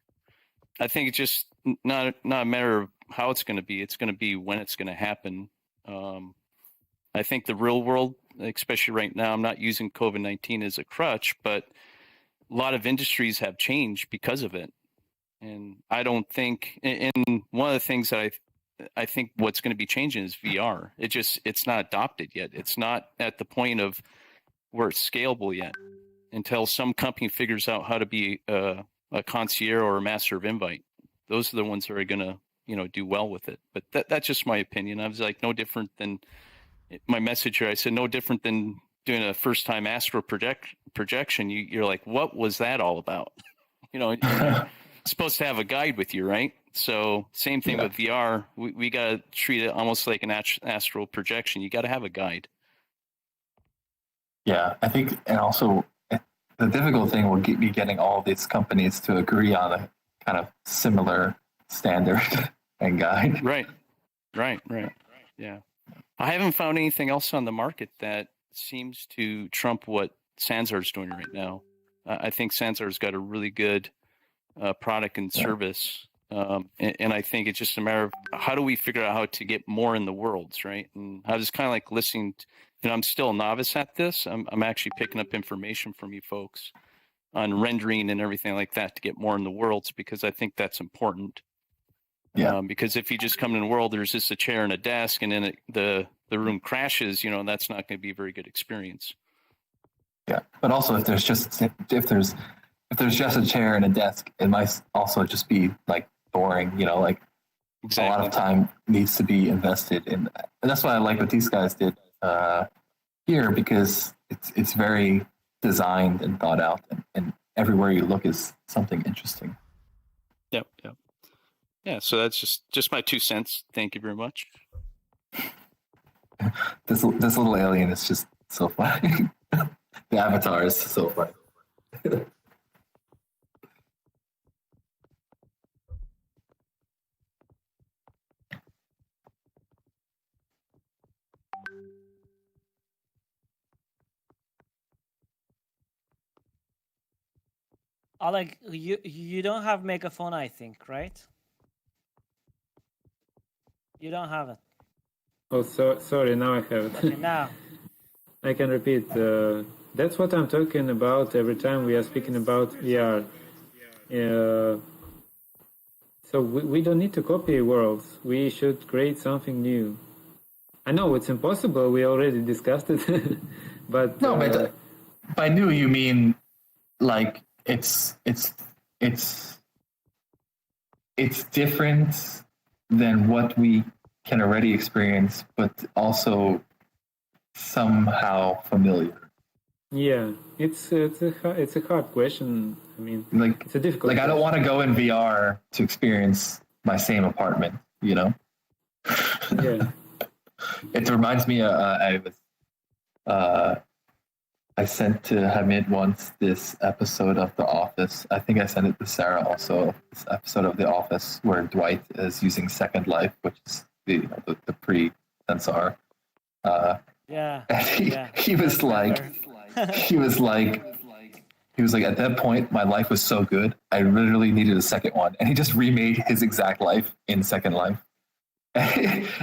H: I think it's just not a matter of how it's going to be. It's going to be when it's going to happen. I think the real world, especially right now, I'm not using COVID-19 as a crutch, but a lot of industries have changed because of it. And I don't think, and one of the things that I think what's going to be changing is VR. It's not adopted yet. It's not at the point of where it's scalable yet until some company figures out how to be a concierge or a master of invite. Those are the ones that are going to, do well with it. But that's just my opinion. I was like, no different than my message here. I said, no different than doing a first time astral projection. You're like, what was that all about? And you're supposed to have a guide with you, right? So same thing with VR. We got to treat it almost like an astral projection. You got to have a guide.
C: Yeah, I think, and also the difficult thing will be getting all these companies to agree on a kind of similar standard and guide.
H: Right. Yeah. I haven't found anything else on the market that seems to trump what Sansar's doing right now. I think Sansar's got a really good product and service. And I think it's just a matter of how do we figure out how to get more in the worlds, right? And I was kind of like listening I'm still a novice at this. I'm actually picking up information from you folks on rendering and everything like that to get more in the worlds, because I think that's important.
C: Yeah.
H: Because if you just come in the world, there's just a chair and a desk, and then the room crashes, that's not going to be a very good experience.
C: Yeah, but also if there's just a chair and a desk, it might also just be like boring. Like exactly. A lot of time needs to be invested in that. And that's why I like what these guys did here, because it's very designed and thought out, and everywhere you look is something interesting.
H: Yep. Yeah, so that's just my 2 cents. Thank you very much.
C: This little alien is just so funny. The avatar is so funny.
B: Oleg, you don't have megaphone, I think, right? You don't have it.
E: Oh, sorry. Now I have it.
B: Okay, now.
E: I can repeat. That's what I'm talking about every time we are speaking about VR. So we don't need to copy worlds. We should create something new. I know it's impossible. We already discussed it, but
C: No, but by new you mean like it's different than what we can already experience, but also somehow familiar.
E: yeah, it's a hard question. I mean,
C: Like
E: it's a difficult.
C: Like I don't want to go in VR to experience my same apartment. You know.
E: Yeah.
C: It reminds me. I sent to Hamid once this episode of The Office. I think I sent it to Sarah also. This episode of The Office where Dwight is using Second Life, which is the pre-sensor.
B: Yeah.
C: He was like, at that point, my life was so good, I literally needed a second one, and he just remade his exact life in Second Life,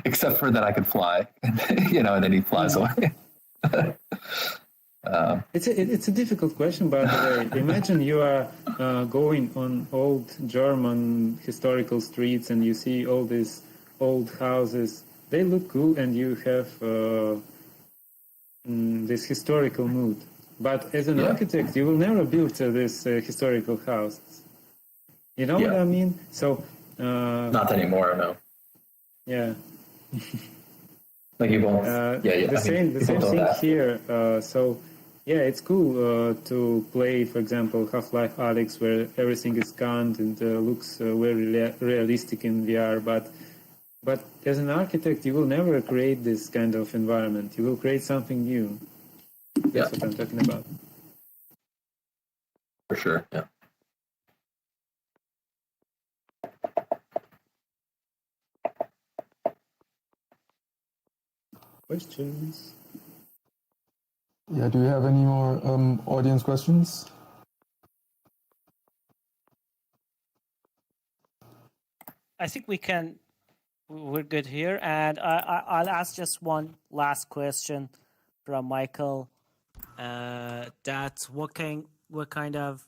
C: except for that I could fly, and then he flies away.
E: It's a difficult question, by the way. Imagine you are going on old German historical streets and you see all these old houses. They look cool, and you have this historical mood. But as an architect, you will never build this historical house. You know what I mean? So
C: not anymore, no.
E: Yeah.
C: Like you won't.
E: The same thing here. So yeah, it's cool to play, for example, Half-Life Alyx, where everything is scanned and looks very realistic in VR. But as an architect, you will never create this kind of environment. You will create something new. That's what I'm talking about.
C: For sure, yeah.
E: Questions?
D: Yeah, do you have any more audience questions?
B: I think we're good here, and I'll ask just one last question from Michael. What kind of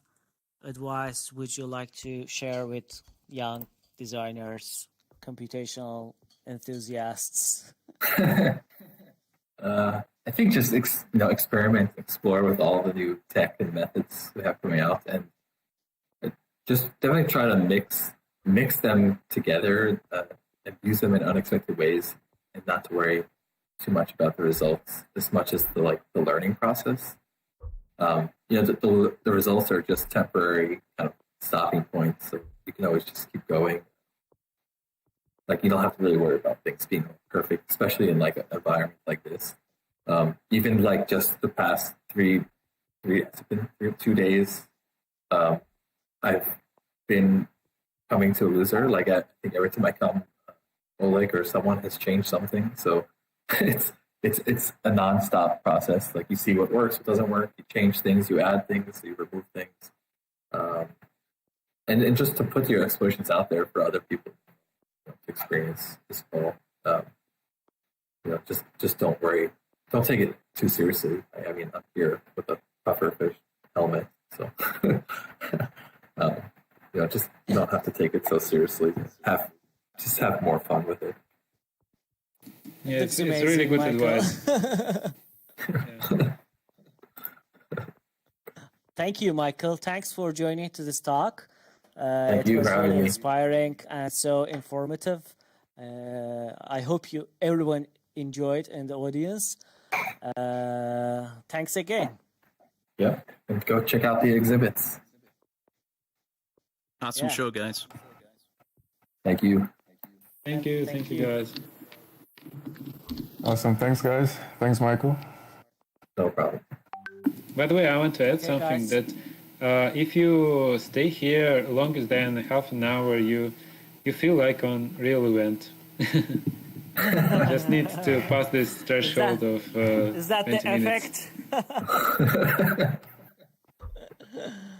B: advice would you like to share with young designers, computational enthusiasts?
C: I think just experiment, explore with all the new tech and methods we have coming out, and just definitely try to mix them together and use them in unexpected ways, and not to worry too much about the results as much as the learning process. The results are just temporary kind of stopping points, so you can always just keep going. Like, you don't have to really worry about things being perfect, especially in like an environment like this. Even like just the past 2 days, I've been coming to Illusorr. Like, I think every time I come, Oleg or someone has changed something. So it's a nonstop process. Like, you see what works, what doesn't work. You change things, you add things, you remove things, and just to put your explorations out there for other people to experience as well. Just don't worry. Don't take it too seriously. I mean, I'm here with a pufferfish helmet, so just you don't have to take it so seriously. Just have more fun with it.
E: Yeah, it's really good advice.
B: Thank you, Michael. Thanks for joining to this talk.
C: Thank you for having me.
B: Inspiring and so informative. I hope everyone enjoyed in the audience. Thanks again.
C: Yeah, and go check out the exhibits.
H: Awesome show, guys.
C: Thank you.
E: Thank you guys.
D: Awesome. Thanks, guys. Thanks, Michael.
C: No problem.
E: By the way, I want to add something that if you stay here longer than half an hour, you feel like on real event. Just need to pass this threshold of
B: is that
E: 20
B: the
E: minutes.
B: effect?